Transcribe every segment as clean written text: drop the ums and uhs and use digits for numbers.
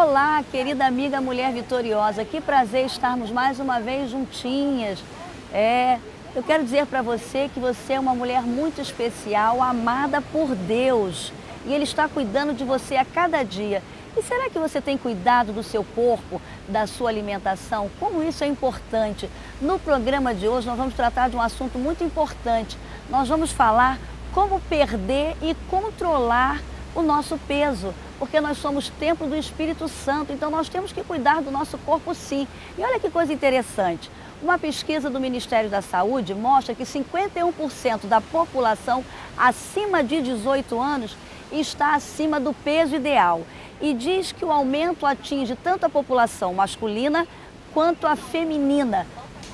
Olá, querida amiga Mulher Vitoriosa, que prazer estarmos mais uma vez juntinhas. Eu quero dizer para você que você é uma mulher muito especial, amada por Deus. E Ele está cuidando de você a cada dia. E será que você tem cuidado do seu corpo, da sua alimentação? Como isso é importante? No programa de hoje nós vamos tratar de um assunto muito importante. Nós vamos falar como perder e controlar o nosso peso, porque nós somos templo do Espírito Santo, então nós temos que cuidar do nosso corpo sim. E olha que coisa interessante, uma pesquisa do Ministério da Saúde mostra que 51% da população acima de 18 anos está acima do peso ideal e diz que o aumento atinge tanto a população masculina quanto a feminina.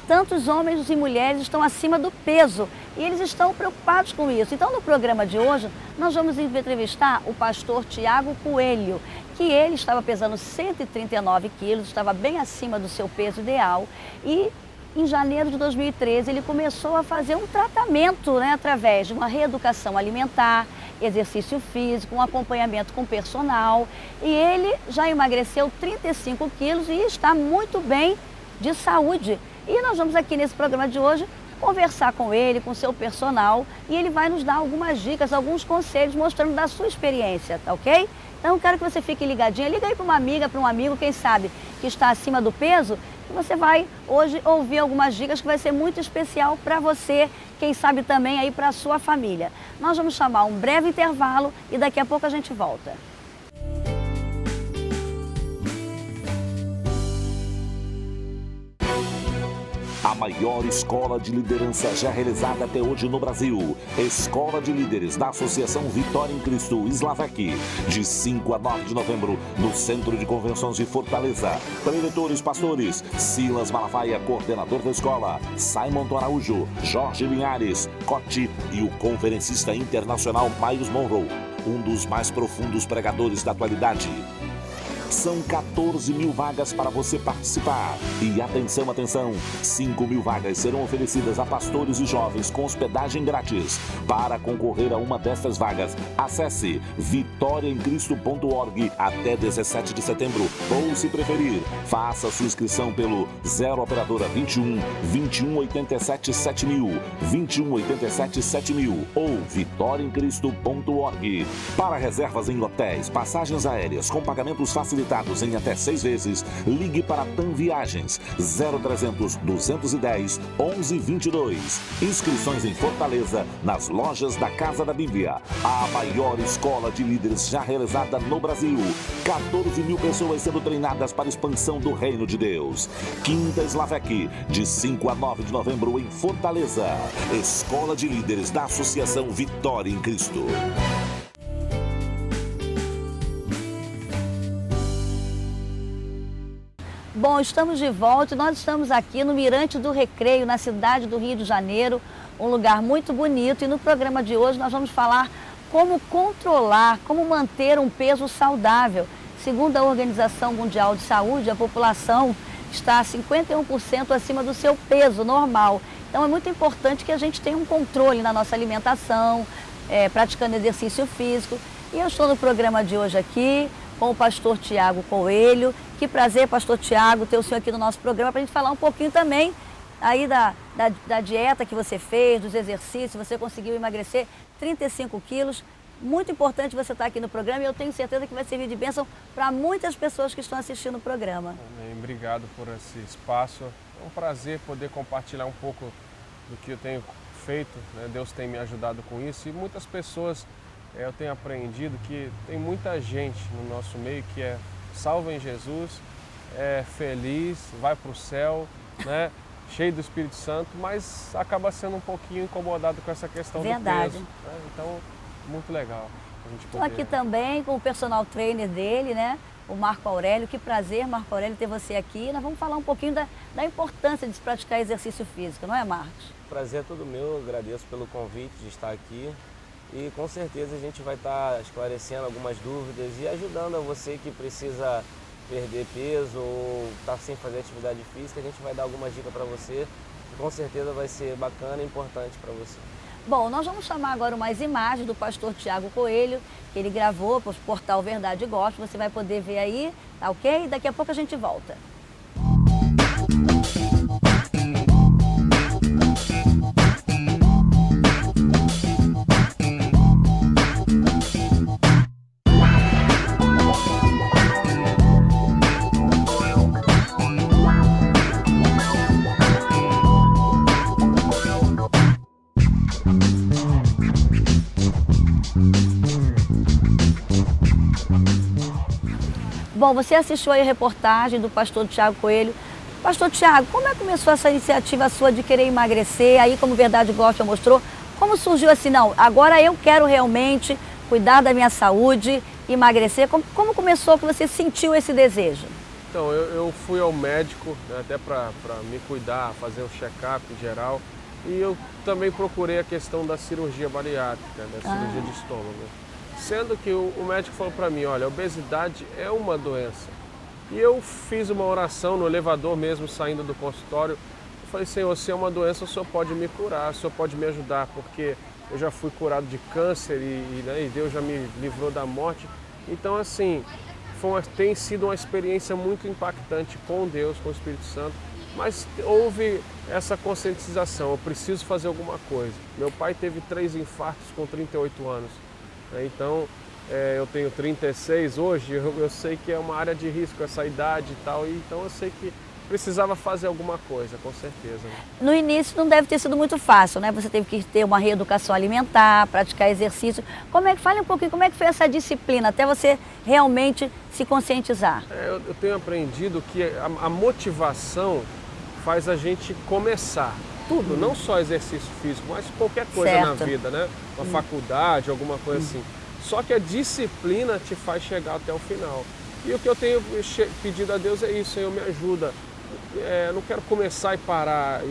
Tantos homens e mulheres estão acima do peso e eles estão preocupados com isso. Então, no programa de hoje, nós vamos entrevistar o pastor Tiago Coelho, que ele estava pesando 139 quilos, estava bem acima do seu peso ideal e em janeiro de 2013 ele começou a fazer um tratamento, através de uma reeducação alimentar, exercício físico, um acompanhamento com personal e ele já emagreceu 35 quilos e está muito bem de saúde. E nós vamos aqui nesse programa de hoje conversar com ele, com o seu personal, e ele vai nos dar algumas dicas, alguns conselhos, mostrando da sua experiência, tá ok? Então eu quero que você fique ligadinha, liga aí para uma amiga, para um amigo, quem sabe, que está acima do peso, e você vai hoje ouvir algumas dicas que vai ser muito especial para você, quem sabe também aí para a sua família. Nós vamos chamar um breve intervalo e daqui a pouco a gente volta. A maior escola de liderança já realizada até hoje no Brasil. Escola de Líderes da Associação Vitória em Cristo Slavec. De 5 a 9 de novembro, no Centro de Convenções de Fortaleza. Preletores pastores, Silas Malafaia, coordenador da escola, Simon Araújo, Jorge Linhares, Cote e o conferencista internacional Miles Monroe, um dos mais profundos pregadores da atualidade. São 14 mil vagas para você participar. E atenção, atenção, 5 mil vagas serão oferecidas a pastores e jovens com hospedagem grátis. Para concorrer a uma dessas vagas, acesse vitoriaemcristo.org até 17 de setembro. Ou, se preferir, faça sua inscrição pelo 0 operadora 21 2187 7000, 2187 7000 ou vitoriaemcristo.org. Para reservas em hotéis, passagens aéreas com pagamentos facilitados em até 6 vezes, ligue para TAM Viagens 0300 210 1122. Inscrições em Fortaleza, nas lojas da Casa da Bíblia. A maior escola de líderes já realizada no Brasil. 14 mil pessoas sendo treinadas para a expansão do Reino de Deus. Quinta Slavec, de 5 a 9 de novembro em Fortaleza. Escola de Líderes da Associação Vitória em Cristo. Bom, estamos de volta e nós estamos aqui no Mirante do Recreio, na cidade do Rio de Janeiro, um lugar muito bonito. E no programa de hoje nós vamos falar como controlar, como manter um peso saudável. Segundo a Organização Mundial de Saúde, a população está 51% acima do seu peso normal. Então é muito importante que a gente tenha um controle na nossa alimentação, praticando exercício físico. E eu estou no programa de hoje aqui com o pastor Tiago Coelho. Que prazer, pastor Tiago, ter o senhor aqui no nosso programa para a gente falar um pouquinho também aí da dieta que você fez, dos exercícios, você conseguiu emagrecer 35 quilos. Muito importante você estar aqui no programa e eu tenho certeza que vai servir de bênção para muitas pessoas que estão assistindo o programa. Amém. Obrigado por esse espaço. É um prazer poder compartilhar um pouco do que eu tenho feito, Deus tem me ajudado com isso e muitas pessoas, eu tenho aprendido que tem muita gente no nosso meio que é salva em Jesus, é feliz, vai para o céu, cheio do Espírito Santo, mas acaba sendo um pouquinho incomodado com essa questão do peso. Então, muito legal. Estou aqui também com o personal trainer dele, o Marco Aurélio. Que prazer, Marco Aurélio, ter você aqui. Nós vamos falar um pouquinho da importância de se praticar exercício físico, não é, Marcos? Prazer é todo meu, agradeço pelo convite de estar aqui. E com certeza a gente vai estar esclarecendo algumas dúvidas e ajudando a você que precisa perder peso ou está sem fazer atividade física. A gente vai dar algumas dicas para você, que com certeza vai ser bacana e importante para você. Bom, nós vamos chamar agora umas imagens do pastor Tiago Coelho, que ele gravou para o portal Verdade e Gospel. Você vai poder ver aí, tá ok? Daqui a pouco a gente volta. Bom, você assistiu aí a reportagem do pastor Tiago Coelho. Pastor Tiago, como é que começou essa iniciativa sua de querer emagrecer? Aí, como Verdade Gospel mostrou, como surgiu assim, não, agora eu quero realmente cuidar da minha saúde, emagrecer. Como começou que você sentiu esse desejo? Então, eu fui ao médico, né, até para me cuidar, fazer um check-up geral. E eu também procurei a questão da cirurgia bariátrica, da cirurgia de estômago. Sendo que o médico falou para mim, olha, a obesidade é uma doença. E eu fiz uma oração no elevador mesmo, saindo do consultório. Eu falei, Senhor, se é uma doença, o Senhor pode me curar, o Senhor pode me ajudar, porque eu já fui curado de câncer e Deus já me livrou da morte. Então, assim, tem sido uma experiência muito impactante com Deus, com o Espírito Santo. Mas houve essa conscientização, eu preciso fazer alguma coisa. Meu pai teve 3 infartos com 38 anos. Então, eu tenho 36 hoje, eu sei que é uma área de risco essa idade e tal, então eu sei que precisava fazer alguma coisa, com certeza. No início não deve ter sido muito fácil, né? Você teve que ter uma reeducação alimentar, praticar exercício. Fale um pouquinho, como é que foi essa disciplina, até você realmente se conscientizar? Eu tenho aprendido que a motivação faz a gente começar. Tudo, não só exercício físico, mas qualquer coisa na vida, né? Uma faculdade, alguma coisa assim. Só que a disciplina te faz chegar até o final. E o que eu tenho pedido a Deus é isso, Senhor, me ajuda. Eu não quero começar e parar.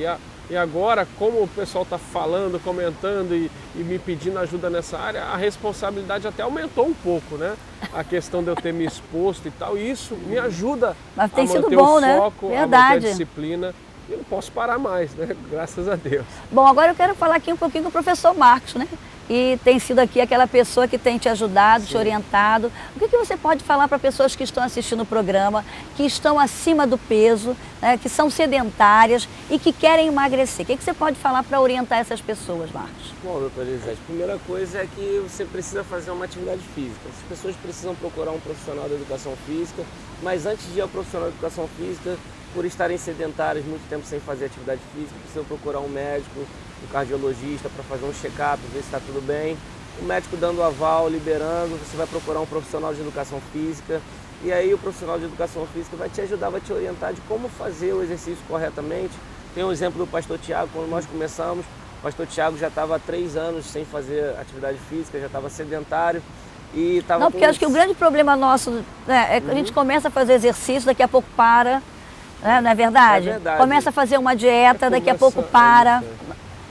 E agora, como o pessoal está falando, comentando e me pedindo ajuda nessa área, a responsabilidade até aumentou um pouco, né? A questão de eu ter me exposto e tal, e isso me ajuda a manter o foco, a manter a disciplina. Eu não posso parar mais, né? Graças a Deus. Bom, agora eu quero falar aqui um pouquinho com o professor Marcos, né? E tem sido aqui aquela pessoa que tem te ajudado, te orientado. O que você pode falar para pessoas que estão assistindo o programa, que estão acima do peso, né? Que são sedentárias e que querem emagrecer? O que você pode falar para orientar essas pessoas, Marcos? Bom, doutora Elisete, a primeira coisa é que você precisa fazer uma atividade física. As pessoas precisam procurar um profissional da educação física, mas antes de ir ao profissional da educação física, por estarem sedentários muito tempo sem fazer atividade física, precisam procurar um médico, um cardiologista para fazer um check-up, ver se está tudo bem. O médico dando aval, liberando, você vai procurar um profissional de educação física. E aí o profissional de educação física vai te ajudar, vai te orientar de como fazer o exercício corretamente. Tem um exemplo do pastor Tiago, quando nós começamos, o pastor Tiago já estava há 3 anos sem fazer atividade física, já estava sedentário. E estava Não, porque acho que o grande problema nosso, né, é que a gente começa a fazer exercício, daqui a pouco para. Não é verdade? É verdade. Começa a fazer uma dieta, daqui a pouco para.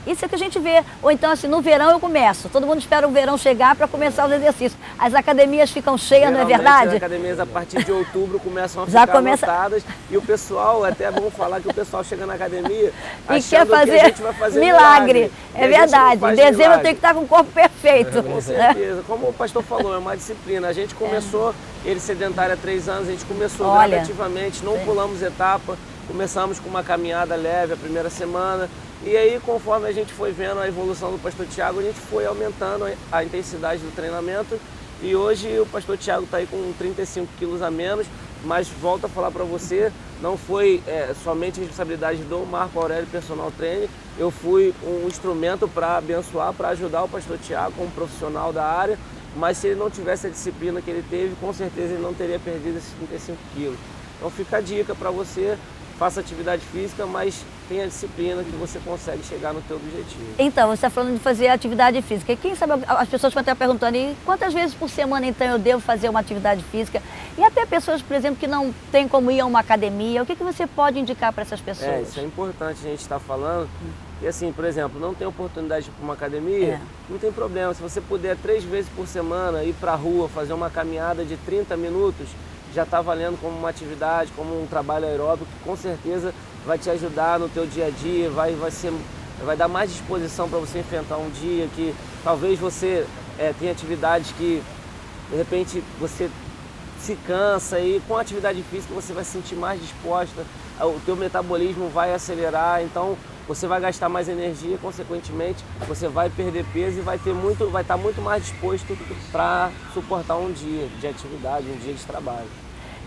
Isso é que a gente vê. Ou então, assim, no verão eu começo. Todo mundo espera o verão chegar para começar os exercícios. As academias ficam cheias, não é verdade? As academias, a partir de outubro, começam a ficar lotadas. E o pessoal, até é bom falar que o pessoal chega na academia e quer fazer, que a gente vai fazer milagre. É verdade. Em dezembro eu tenho que estar com o corpo perfeito. Com certeza. Como o pastor falou, é uma disciplina. A gente começou, ele sedentário há 3 anos, a gente começou gradativamente, não pulamos etapa. Começamos com uma caminhada leve a primeira semana. E aí, conforme a gente foi vendo a evolução do pastor Tiago, a gente foi aumentando a intensidade do treinamento. E hoje o pastor Tiago está aí com 35 quilos a menos, mas volto a falar para você, não foi somente responsabilidade do Marco Aurélio Personal Trainer. Eu fui um instrumento para abençoar, para ajudar o pastor Tiago como profissional da área, mas se ele não tivesse a disciplina que ele teve, com certeza ele não teria perdido esses 35 quilos. Então fica a dica para você. Faça atividade física, mas tenha disciplina que você consegue chegar no teu objetivo. Então, você está falando de fazer atividade física. E quem sabe as pessoas vão estar perguntando, e quantas vezes por semana então eu devo fazer uma atividade física? E até pessoas, por exemplo, que não têm como ir a uma academia, o que você pode indicar para essas pessoas? Isso é importante a gente estar falando. E assim, por exemplo, não tem oportunidade de ir para uma academia, não tem problema. Se você puder 3 vezes por semana ir para a rua, fazer uma caminhada de 30 minutos, já está valendo como uma atividade, como um trabalho aeróbico, que com certeza vai te ajudar no teu dia a dia, vai ser vai dar mais disposição para você enfrentar um dia que talvez você tenha atividades que de repente você se cansa e com a atividade física você vai se sentir mais disposta, o teu metabolismo vai acelerar, então você vai gastar mais energia, consequentemente você vai perder peso e vai estar muito mais disposto para suportar um dia de atividade, um dia de trabalho.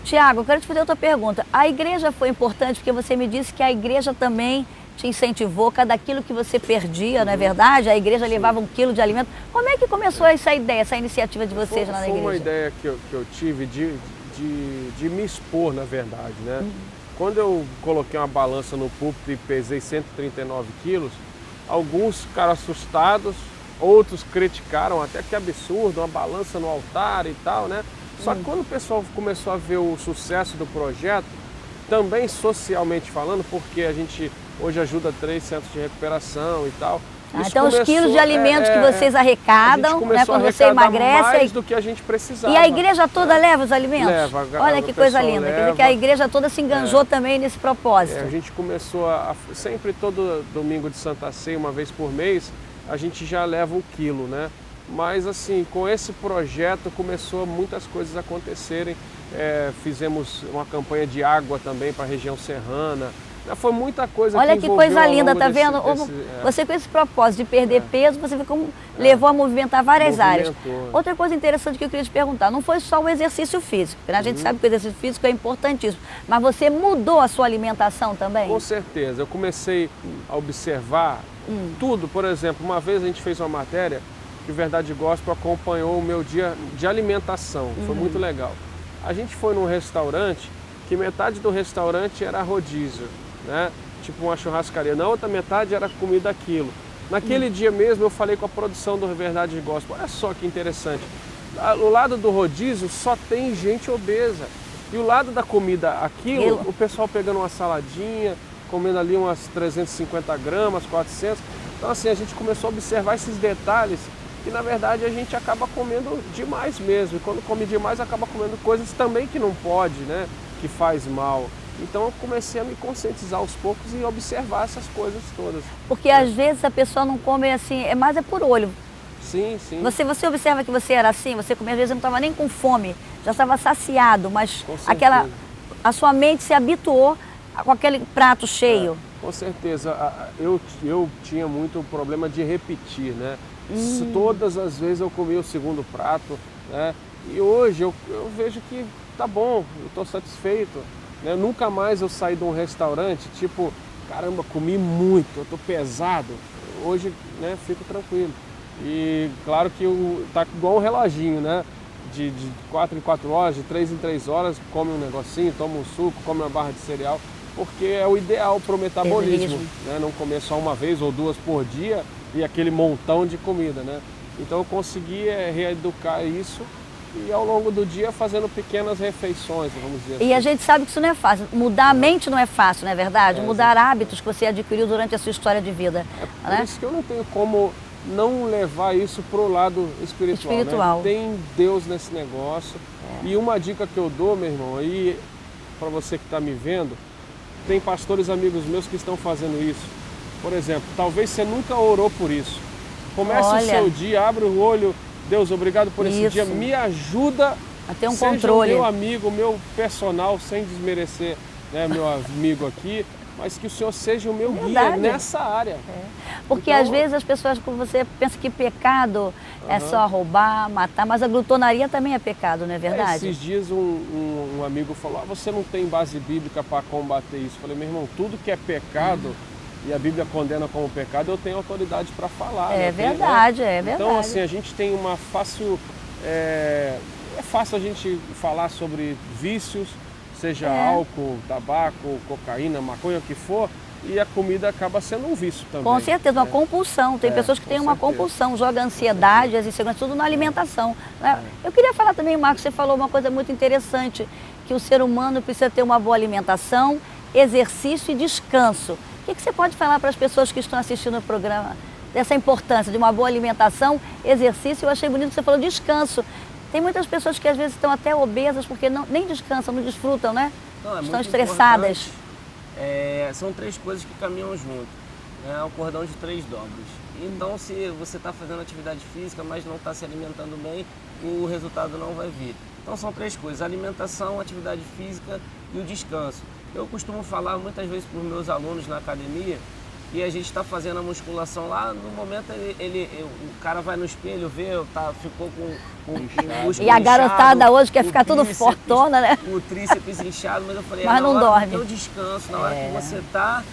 Tiago, eu quero te fazer outra pergunta. A igreja foi importante porque você me disse que a igreja também te incentivou, cada quilo que você perdia, não é verdade? A igreja levava 1 quilo de alimento. Como é que começou essa ideia, essa iniciativa de vocês lá na igreja? Foi uma ideia que eu tive de me expor, na verdade, né? Quando eu coloquei uma balança no púlpito e pesei 139 quilos, alguns ficaram assustados, outros criticaram, até que absurdo, uma balança no altar e tal, né? Só que quando o pessoal começou a ver o sucesso do projeto, também socialmente falando, porque a gente hoje ajuda 3 centros de recuperação e tal. Então os quilos de alimentos que vocês arrecadam, né, quando você emagrece... mais do que a gente precisava. E a igreja toda leva os alimentos? Leva. Olha que coisa linda, quer dizer que a igreja toda se enganjou também nesse propósito. A gente começou sempre todo domingo de Santa Ceia, uma vez por mês, a gente já leva 1 quilo, né? Mas assim, com esse projeto começou muitas coisas a acontecerem. Fizemos uma campanha de água também para a região serrana. Foi muita coisa. Olha que coisa linda, tá vendo? Você com esse propósito de perder peso, você vê como levou a movimentar várias áreas. Outra coisa interessante que eu queria te perguntar, não foi só o exercício físico, né? A gente sabe que o exercício físico é importantíssimo, mas você mudou a sua alimentação também? Com certeza, eu comecei a observar tudo. Por exemplo, uma vez a gente fez uma matéria que o Verdade Gospel acompanhou o meu dia de alimentação, foi muito legal. A gente foi num restaurante que metade do restaurante era rodízio, né? Tipo uma churrascaria. Na outra metade era comida aquilo. Naquele dia mesmo eu falei com a produção do Verdade Gospel. Olha só que interessante. O lado do rodízio só tem gente obesa. E o lado da comida aquilo, o pessoal pegando uma saladinha, comendo ali umas 350 gramas, 400. Então assim, a gente começou a observar esses detalhes e na verdade a gente acaba comendo demais mesmo. E quando come demais acaba comendo coisas também que não pode, né? Que faz mal. Então eu comecei a me conscientizar aos poucos e observar essas coisas todas. Porque às vezes a pessoa não come assim, mais por olho. Sim, sim. Você observa que você era assim, você comia às vezes não estava nem com fome, já estava saciado, mas a sua mente se habituou com aquele prato cheio. Com certeza. Eu tinha muito problema de repetir, né? Todas as vezes eu comia o segundo prato, né? E hoje eu vejo que tá bom, eu estou satisfeito. Né? Nunca mais eu saí de um restaurante, tipo, caramba, comi muito, eu estou pesado. Hoje, né, fico tranquilo. E claro que tá igual um reloginho, né? De 4 em 4 horas, de 3 em 3 horas, come um negocinho, toma um suco, come uma barra de cereal, porque é o ideal para o metabolismo, né? Não comer só uma vez ou 2 por dia e aquele montão de comida, né? Então eu consegui reeducar isso e ao longo do dia fazendo pequenas refeições, vamos dizer assim. E a gente sabe que isso não é fácil. Mudar a mente não é fácil, não é verdade? Mudar hábitos que você adquiriu durante a sua história de vida. Por isso que eu não tenho como não levar isso para o lado espiritual. Né? Tem Deus nesse negócio. E uma dica que eu dou, meu irmão, aí para você que está me vendo, tem pastores amigos meus que estão fazendo isso. Por exemplo, talvez você nunca orou por isso. Comece o seu dia, abre o olho. Deus, obrigado por esse dia, me ajuda a ter um seja controle. O meu amigo, o meu personal, sem desmerecer, né, meu amigo aqui, mas que o Senhor seja o meu guia nessa área. Porque então, às vezes as pessoas, como você pensa que pecado é só roubar, matar, mas a glutonaria também é pecado, não é verdade? Esses dias um amigo falou, você não tem base bíblica para combater isso. Eu falei, meu irmão, tudo que é pecado... E a Bíblia condena como pecado, eu tenho autoridade para falar. É verdade, é verdade. Então, assim, a gente tem uma fácil... É fácil a gente falar sobre vícios, seja álcool, tabaco, cocaína, maconha, o que for, e a comida acaba sendo um vício também. Com certeza, uma compulsão. Tem pessoas que têm uma compulsão, joga a ansiedade, as inseguranças, tudo na alimentação. Eu queria falar também, Marcos, você falou uma coisa muito interessante, que o ser humano precisa ter uma boa alimentação, exercício e descanso. O que você pode falar para as pessoas que estão assistindo o programa dessa importância de uma boa alimentação, exercício? Eu achei bonito que você falou descanso. Tem muitas pessoas que às vezes estão até obesas porque nem descansam, não desfrutam, né? Não, estão estressadas. São 3 coisas que caminham junto. né? É um cordão de 3 dobras. Então, se você está fazendo atividade física, mas não está se alimentando bem, o resultado não vai vir. Então, são 3 coisas: alimentação, atividade física e o descanso. Eu costumo falar muitas vezes para os meus alunos na academia, e a gente está fazendo a musculação lá, no momento o cara vai no espelho, vê, ficou com o músculo E a garotada inchado, hoje quer ficar tudo fortona, né? o tríceps inchado, mas eu falei, Mas não dorme. do teu descanso, na hora que você está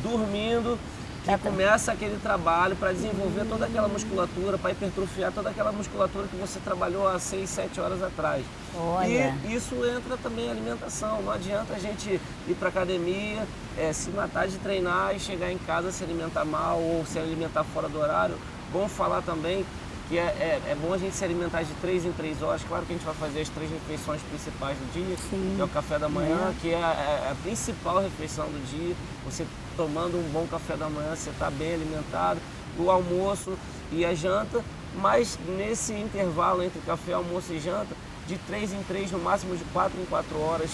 dormindo, que começa aquele trabalho para desenvolver toda aquela musculatura, para hipertrofiar toda aquela musculatura que você trabalhou há 6, 7 horas atrás. Olha. E isso entra também a alimentação. Não adianta a gente ir para academia, se matar de treinar e chegar em casa se alimentar mal ou se alimentar fora do horário. Bom falar também que é bom a gente se alimentar de 3 em 3 horas. Claro que a gente vai fazer as 3 refeições principais do dia, que é o café da manhã, que é a principal refeição do dia. Você tomando um bom café da manhã, você está bem alimentado, o almoço e a janta, mas nesse intervalo entre café, almoço e janta, de 3 em 3, no máximo de 4 em 4 horas,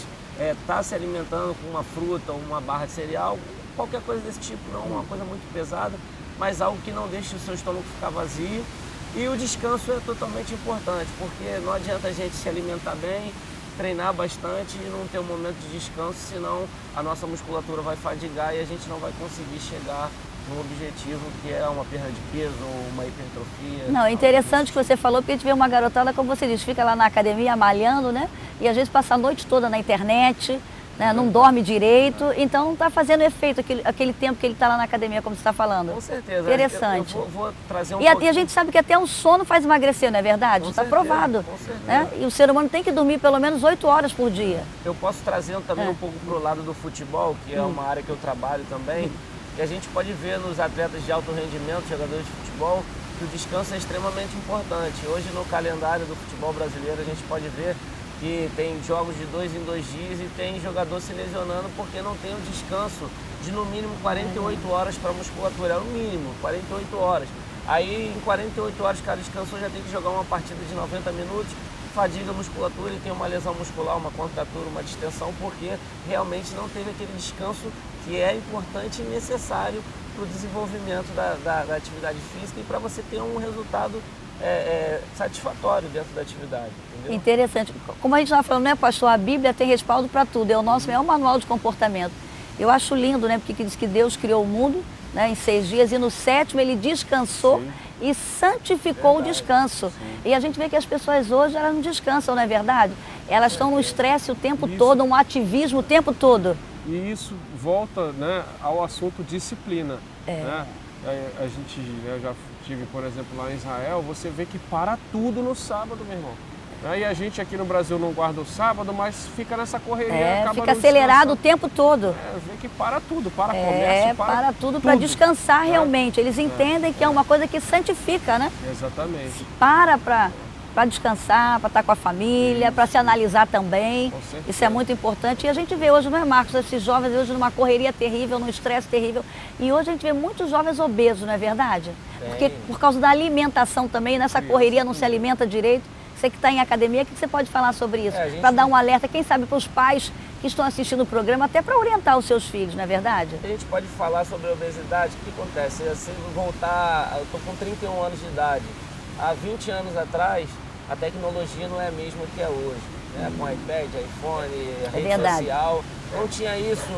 tá se alimentando com uma fruta ou uma barra de cereal, qualquer coisa desse tipo, não uma coisa muito pesada, mas algo que não deixe o seu estômago ficar vazio. E o descanso é totalmente importante, porque não adianta a gente se alimentar bem, treinar bastante e não ter um momento de descanso, senão a nossa musculatura vai fadigar e a gente não vai conseguir chegar no objetivo, que é uma perda de peso ou uma hipertrofia. Não, é interessante que você falou, porque a gente vê uma garotada, como você diz, fica lá na academia malhando, né? E às vezes passa a noite toda na internet, né? Não dorme direito, então não está fazendo efeito aquele tempo que ele está lá na academia, como você está falando. Com certeza. Interessante. Eu vou trazer um E a gente sabe que até o sono faz emagrecer, não é verdade? Está provado. Com certeza. Né? E o ser humano tem que dormir pelo menos 8 horas por dia. Eu posso trazer também um pouco para o lado do futebol, que é uma área que eu trabalho também, e a gente pode ver nos atletas de alto rendimento, jogadores de futebol, que o descanso é extremamente importante. Hoje no calendário do futebol brasileiro a gente pode ver que tem jogos de 2 em 2 dias e tem jogador se lesionando porque não tem o descanso de no mínimo 48 horas para a musculatura, é o mínimo, 48 horas. Aí em 48 horas cada descansou, já tem que jogar uma partida de 90 minutos, fadiga a musculatura e tem uma lesão muscular, uma contratura, uma distensão, porque realmente não teve aquele descanso que é importante e necessário para o desenvolvimento da atividade física e para você ter um resultado satisfatório dentro da atividade. Entendeu? Interessante. Como a gente estava falando, né, pastor? A Bíblia tem respaldo para tudo, é o nosso é um manual de comportamento. Eu acho lindo, né, porque diz que Deus criou o mundo, né, em 6 dias e no 7º ele descansou e santificou o descanso. E a gente vê que as pessoas hoje elas não descansam, não é verdade? Elas estão no estresse o tempo todo, um ativismo o tempo todo. E isso volta, né, ao assunto disciplina. Né? A gente, né, eu já estive, por exemplo, lá em Israel, você vê que para tudo no sábado, meu irmão. E a gente aqui no Brasil não guarda o sábado, mas fica nessa correria, acaba fica acelerado o tempo todo. Vê que para tudo, para comércio, para tudo, para descansar realmente. Eles entendem que é uma coisa que santifica, né? Exatamente. Para descansar, para estar com a família, para se analisar também. Isso é muito importante. E a gente vê hoje, não é, Marcos, esses jovens hoje numa correria terrível, num estresse terrível. E hoje a gente vê muitos jovens obesos, não é verdade? Porque por causa da alimentação também, nessa correria não se alimenta direito. Você que está em academia, o que você pode falar sobre isso? Para dar um alerta, quem sabe para os pais que estão assistindo o programa, até para orientar os seus filhos, não é verdade? A gente pode falar sobre a obesidade. O que acontece? Se eu voltar, eu estou com 31 anos de idade. Há 20 anos atrás, a tecnologia não é a mesma que é hoje. Né? Com iPad, iPhone, rede social. Não tinha isso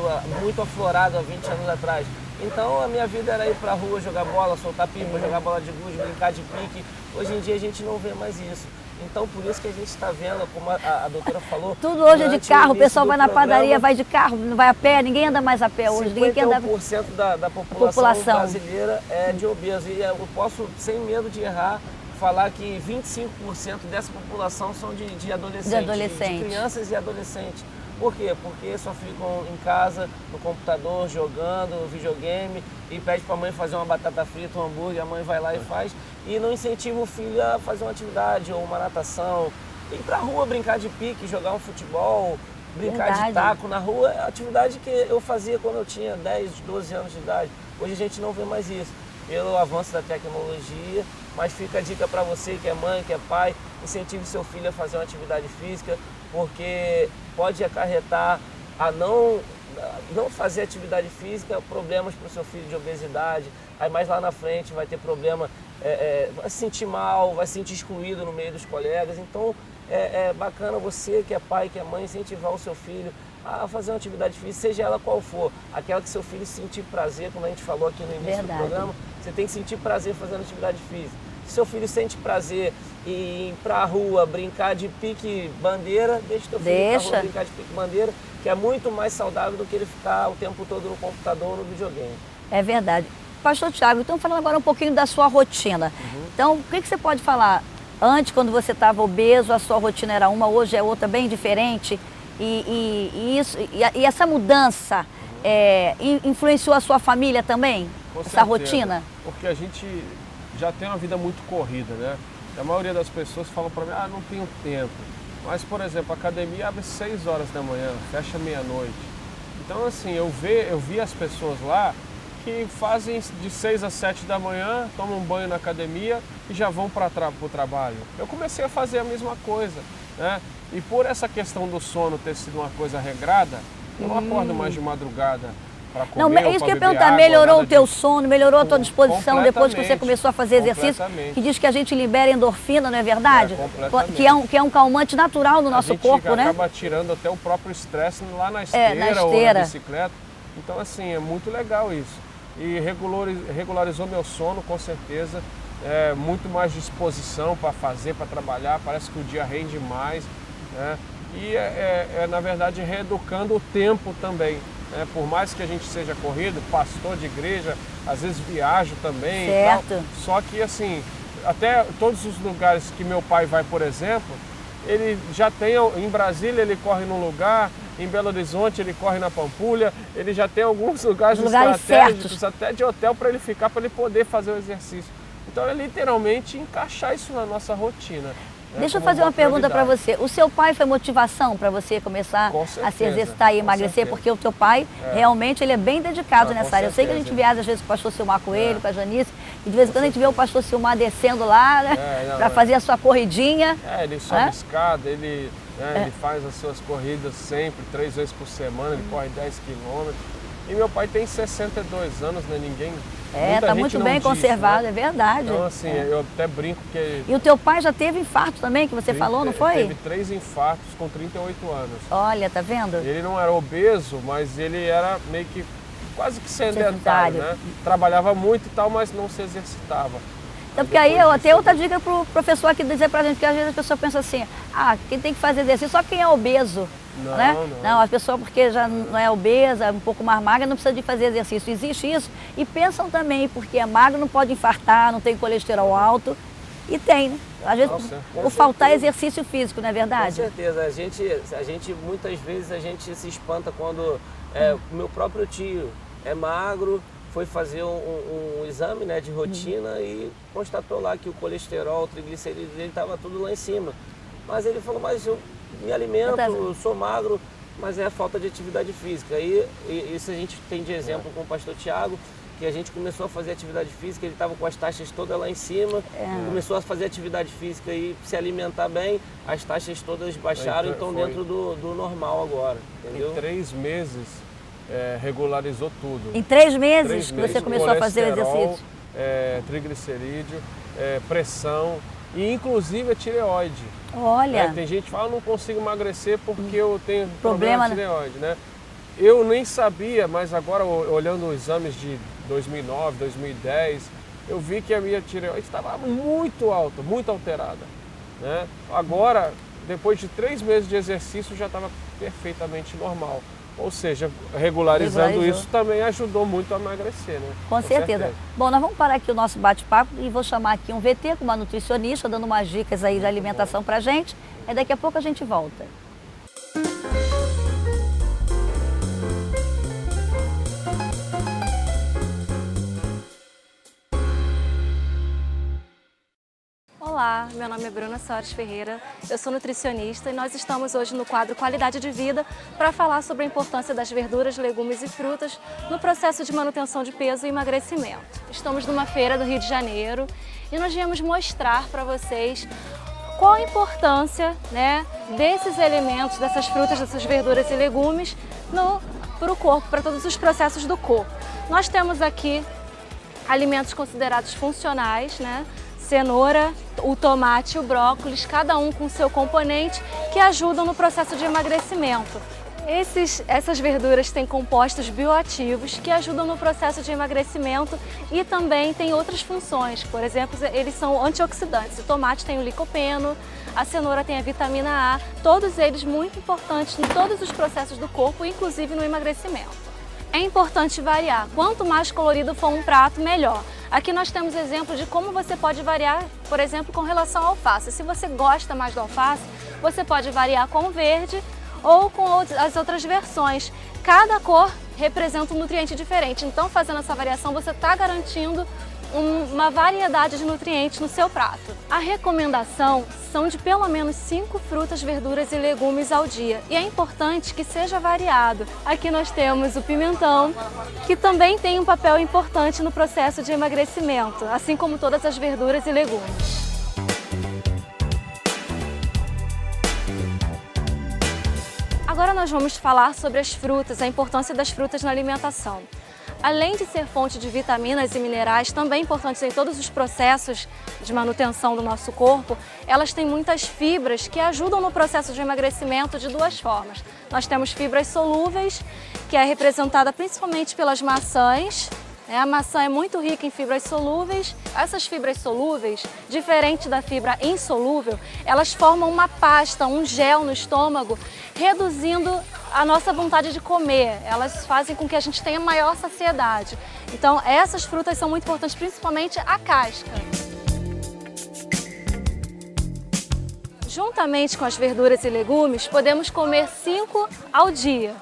muito aflorado há 20 anos atrás. Então a minha vida era ir para a rua, jogar bola, soltar pipa, jogar bola de gude, brincar de pique. Hoje em dia a gente não vê mais isso. Então por isso que a gente está vendo, como a doutora falou... Tudo hoje é de carro, o pessoal vai na padaria, vai de carro, não vai a pé, ninguém anda mais a pé hoje. 51% da população brasileira é de obeso. E eu posso, sem medo de errar, falar que 25% dessa população são de adolescentes, de crianças e adolescentes. Por quê? Porque só ficam em casa, no computador, jogando videogame e pede para a mãe fazer uma batata frita, um hambúrguer, a mãe vai lá e faz e não incentiva o filho a fazer uma atividade ou uma natação, ir para a rua brincar de pique, jogar um futebol, brincar de taco na rua, é a atividade que eu fazia quando eu tinha 10, 12 anos de idade. Hoje a gente não vê mais isso, pelo avanço da tecnologia, mas fica a dica para você que é mãe, que é pai, incentive seu filho a fazer uma atividade física, porque pode acarretar a não não fazer atividade física, problemas para o seu filho de obesidade, aí mais lá na frente vai ter problema, vai se sentir mal, vai se sentir excluído no meio dos colegas. Então é bacana você que é pai, que é mãe, incentivar o seu filho a fazer uma atividade física, seja ela qual for, aquela que seu filho sentir prazer, como a gente falou aqui no início do programa, você tem que sentir prazer fazendo atividade física. Se seu filho sente prazer em ir para a rua, brincar de pique-bandeira, deixa teu filho ir pra rua brincar de pique-bandeira, que é muito mais saudável do que ele ficar o tempo todo no computador ou no videogame. É verdade. Pastor Thiago, então falando agora um pouquinho da sua rotina. Então, o que você pode falar? Antes, quando você estava obeso, a sua rotina era uma, hoje é outra, bem diferente. E essa mudança influenciou a sua família também? Com essa certeza, rotina? Porque a gente já tem uma vida muito corrida, né? A maioria das pessoas falam para mim, não tenho tempo. Mas, por exemplo, a academia abre 6 horas da manhã, fecha meia-noite. Então, assim, eu vi as pessoas lá que fazem de 6 às 7 da manhã, tomam um banho na academia e já vão para o trabalho. Eu comecei a fazer a mesma coisa, né? E por essa questão do sono ter sido uma coisa regrada, eu não acordo mais de madrugada para comer. Não, isso que eu ia perguntar, melhorou o teu sono, melhorou a tua disposição depois que você começou a fazer exercício, que diz que a gente libera endorfina, não é verdade? Que é um calmante natural no nosso corpo, né? Acaba tirando até o próprio estresse lá na esteira ou na bicicleta. Então, assim, é muito legal isso. E regularizou meu sono, com certeza. Muito mais disposição para fazer, para trabalhar, parece que o dia rende mais, né? E na verdade, reeducando o tempo também. Por mais que a gente seja corrido, pastor de igreja, às vezes viajo também. Certo. E tal. Só que assim, até todos os lugares que meu pai vai, por exemplo, ele já tem, em Brasília ele corre num lugar, em Belo Horizonte ele corre na Pampulha, ele já tem alguns lugares estratégicos, certos, até de hotel para ele ficar, para ele poder fazer o exercício. Então é literalmente encaixar isso na nossa rotina. Deixa eu fazer uma pergunta para você. O seu pai foi motivação para você começar a se exercitar e emagrecer? Porque o teu pai, realmente, ele é bem dedicado nessa área. Eu sei que a gente viaja, às vezes, com o pastor Silmar Coelho, com a Janice, e de vez em quando a gente vê o pastor Silmar descendo lá, né, para fazer a sua corridinha. Ele sobe escada, ele faz as suas corridas sempre, 3 vezes por semana, ele corre 10 quilômetros. E meu pai tem 62 anos, né? Tá muito bem conservado, né? É verdade. Então, assim, eu até brinco que... E o teu pai já teve infarto também, que você falou, não foi? Teve 3 infartos com 38 anos. Olha, tá vendo? Ele não era obeso, mas ele era meio que quase que sedentário, né? Trabalhava muito e tal, mas não se exercitava. Então, porque aí eu até outra dica pro professor aqui dizer pra gente, que às vezes a pessoa pensa assim, quem tem que fazer exercício só quem é obeso. Não, a pessoa porque já não é obesa, um pouco mais magra, não precisa de fazer exercício. Existe isso. E pensam também, porque é magro, não pode infartar, não tem colesterol alto. E tem, né? Às vezes, por faltar exercício físico, não é verdade? Com certeza. A gente muitas vezes, a gente se espanta quando o meu próprio tio é magro, foi fazer um exame, né, de rotina e constatou lá que o colesterol, o triglicerídeos dele estava tudo lá em cima. Mas ele falou, mas eu me alimento, eu sou magro, mas é a falta de atividade física. E isso a gente tem de exemplo com o pastor Thiago, que a gente começou a fazer atividade física, ele estava com as taxas todas lá em cima, começou a fazer atividade física e se alimentar bem, as taxas todas baixaram e estão dentro do normal agora, entendeu? Em 3 meses regularizou tudo. Em 3 meses que você começou a fazer o exercício? Triglicerídeo, pressão e inclusive a tireoide. Olha! Tem gente que fala, eu não consigo emagrecer porque eu tenho problema de tireoide, né? Eu nem sabia, mas agora olhando os exames de 2009, 2010, eu vi que a minha tireoide estava muito alta, muito alterada, né? Agora, depois de 3 meses de exercício, já estava perfeitamente normal. Ou seja, regularizando isso também ajudou muito a emagrecer, né? Com certeza. Bom, nós vamos parar aqui o nosso bate-papo e vou chamar aqui um VT com uma nutricionista, dando umas dicas aí de alimentação pra gente. E daqui a pouco a gente volta. Olá, meu nome é Bruna Soares Ferreira, eu sou nutricionista e nós estamos hoje no quadro Qualidade de Vida para falar sobre a importância das verduras, legumes e frutas no processo de manutenção de peso e emagrecimento. Estamos numa feira do Rio de Janeiro e nós viemos mostrar para vocês qual a importância, né, desses elementos, dessas frutas, dessas verduras e legumes no para o corpo, para todos os processos do corpo. Nós temos aqui alimentos considerados funcionais, né? Cenoura, o tomate e o brócolis, cada um com seu componente, que ajudam no processo de emagrecimento. Essas verduras têm compostos bioativos que ajudam no processo de emagrecimento e também têm outras funções. Por exemplo, eles são antioxidantes. O tomate tem o licopeno, a cenoura tem a vitamina A, todos eles muito importantes em todos os processos do corpo, inclusive no emagrecimento. É importante variar. Quanto mais colorido for um prato, melhor. Aqui nós temos exemplo de como você pode variar, por exemplo, com relação ao alface. Se você gosta mais do alface, você pode variar com o verde ou com as outras versões. Cada cor representa um nutriente diferente. Então, fazendo essa variação, você está garantindo uma variedade de nutrientes no seu prato. A recomendação são de pelo menos 5 frutas, verduras e legumes ao dia. E é importante que seja variado. Aqui nós temos o pimentão, que também tem um papel importante no processo de emagrecimento, assim como todas as verduras e legumes. Agora nós vamos falar sobre as frutas, a importância das frutas na alimentação. Além de ser fonte de vitaminas e minerais, também importantes em todos os processos de manutenção do nosso corpo, elas têm muitas fibras que ajudam no processo de emagrecimento de duas formas. Nós temos fibras solúveis, que é representada principalmente pelas maçãs. A maçã é muito rica em fibras solúveis. Essas fibras solúveis, diferente da fibra insolúvel, elas formam uma pasta, um gel no estômago, reduzindo a nossa vontade de comer. Elas fazem com que a gente tenha maior saciedade. Então, essas frutas são muito importantes, principalmente a casca. Juntamente com as verduras e legumes, podemos comer 5 ao dia.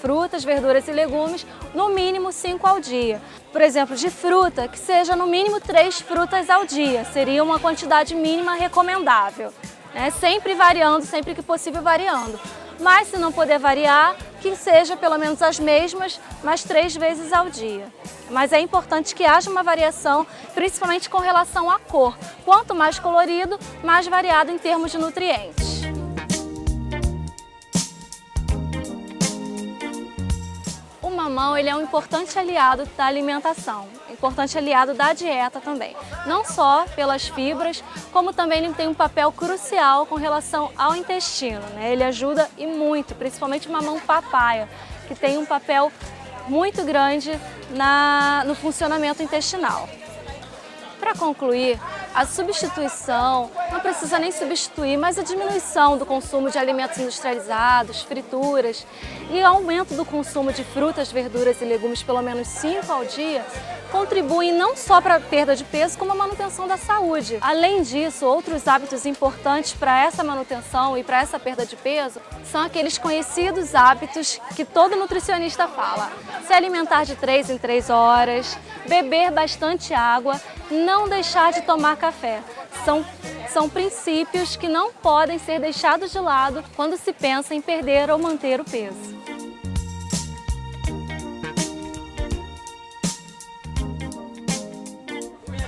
Frutas, verduras e legumes, no mínimo 5 ao dia. Por exemplo, de fruta, que seja no mínimo 3 frutas ao dia, seria uma quantidade mínima recomendável. Sempre variando, sempre que possível variando. Mas se não puder variar, que seja pelo menos as mesmas, mas 3 vezes ao dia. Mas é importante que haja uma variação, principalmente com relação à cor. Quanto mais colorido, mais variado em termos de nutrientes. O mamão ele é um importante aliado da alimentação, importante aliado da dieta também. Não só pelas fibras, como também ele tem um papel crucial com relação ao intestino. Ele ajuda e muito, principalmente o mamão papaya, que tem um papel muito grande no funcionamento intestinal. Para concluir, a substituição, não precisa nem substituir, mas a diminuição do consumo de alimentos industrializados, frituras e o aumento do consumo de frutas, verduras e legumes pelo menos 5 ao dia, contribuem não só para a perda de peso, como a manutenção da saúde. Além disso, outros hábitos importantes para essa manutenção e para essa perda de peso são aqueles conhecidos hábitos que todo nutricionista fala. Se alimentar de 3 em 3 horas, beber bastante água, não deixar de tomar café. São princípios que não podem ser deixados de lado quando se pensa em perder ou manter o peso.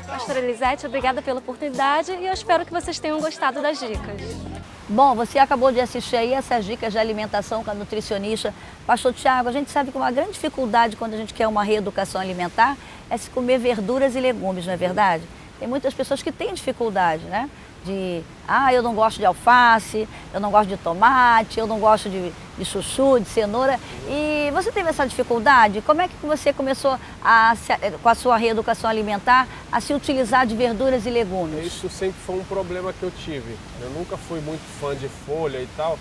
Pastora Elisete, obrigada pela oportunidade e eu espero que vocês tenham gostado das dicas. Bom, você acabou de assistir aí essas dicas de alimentação com a nutricionista. Pastor Tiago, a gente sabe que uma grande dificuldade quando a gente quer uma reeducação alimentar é se comer verduras e legumes, não é verdade? Tem muitas pessoas que têm dificuldade, né? Eu não gosto de alface, eu não gosto de tomate, eu não gosto de chuchu, de cenoura. E você teve essa dificuldade? Como é que você começou, com a sua reeducação alimentar, a se utilizar de verduras e legumes? Isso sempre foi um problema que eu tive. Eu nunca fui muito fã de folha e tal.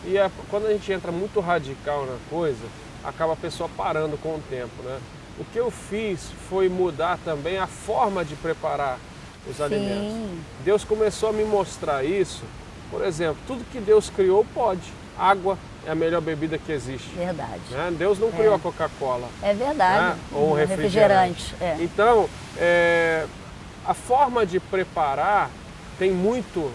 E quando a gente entra muito radical na coisa, acaba a pessoa parando com o tempo, né? O que eu fiz foi mudar também a forma de preparar os alimentos. Deus começou a me mostrar isso. Por exemplo, tudo que Deus criou pode. Água é a melhor bebida que existe. Verdade. Né? Deus não criou a Coca-Cola. É verdade. Né? Ou o refrigerante. Então, a forma de preparar tem muito,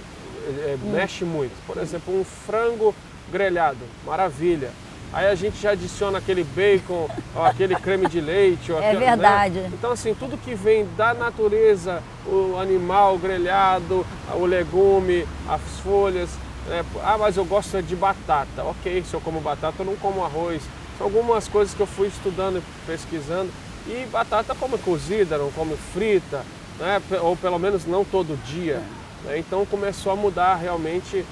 mexe muito. Por exemplo, um frango grelhado, maravilha. Aí a gente já adiciona aquele bacon, ou aquele creme de leite. Ou verdade. Né? Então, assim, tudo que vem da natureza, o animal grelhado, o legume, as folhas. Mas eu gosto de batata. Ok, se eu como batata, eu não como arroz. São algumas coisas que eu fui estudando e pesquisando. E batata come cozida, não come frita, né? Ou pelo menos não todo dia. Né? Então começou a mudar realmente,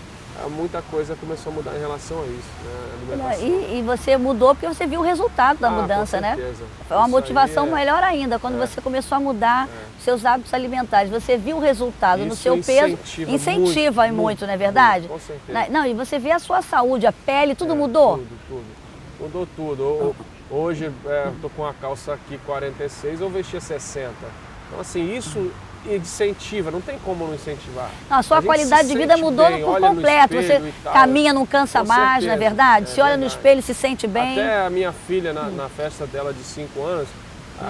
muita coisa começou a mudar em relação a isso. Né? E você mudou porque você viu o resultado da mudança, com né? certeza. Foi uma Isso motivação aí melhor ainda, quando você começou a mudar seus hábitos alimentares. Você viu o resultado no Isso seu peso, incentiva muito, não é verdade? Com certeza. Não, e você vê a sua saúde, a pele, tudo mudou? Tudo. Mudou tudo. Hoje eu tô com a calça aqui 46, eu vestia 60. Então assim, isso incentiva, não tem como não incentivar. Não, a sua qualidade de vida mudou por completo. Você caminha, não cansa mais, não é verdade? Você olha no espelho e se sente bem. Até a minha filha, na festa dela de 5 anos,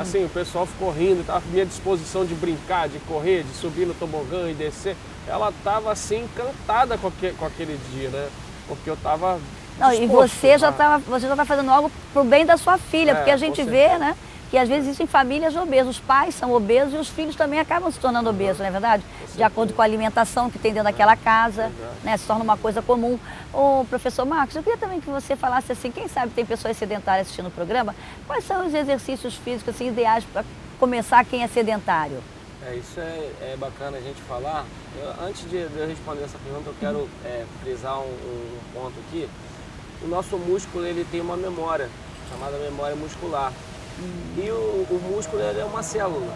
assim, o pessoal ficou rindo, estava à minha disposição de brincar, de correr, de subir no tobogã e descer. Ela estava assim, encantada com aquele dia, né? Porque eu estava... Não, e você já está fazendo algo pro bem da sua filha, porque a gente vê, né? Que às vezes existem famílias obesas, os pais são obesos e os filhos também acabam se tornando obesos, não é verdade? De acordo com a alimentação que tem dentro daquela casa, né? Se torna uma coisa comum. Ô, professor Marcos, eu queria também que você falasse assim, quem sabe tem pessoas sedentárias assistindo o programa, quais são os exercícios físicos assim, ideais para começar quem é sedentário? Isso é bacana a gente falar. Antes de eu responder essa pergunta, eu quero frisar um ponto aqui. O nosso músculo ele tem uma memória, chamada memória muscular. E o músculo ele é uma célula.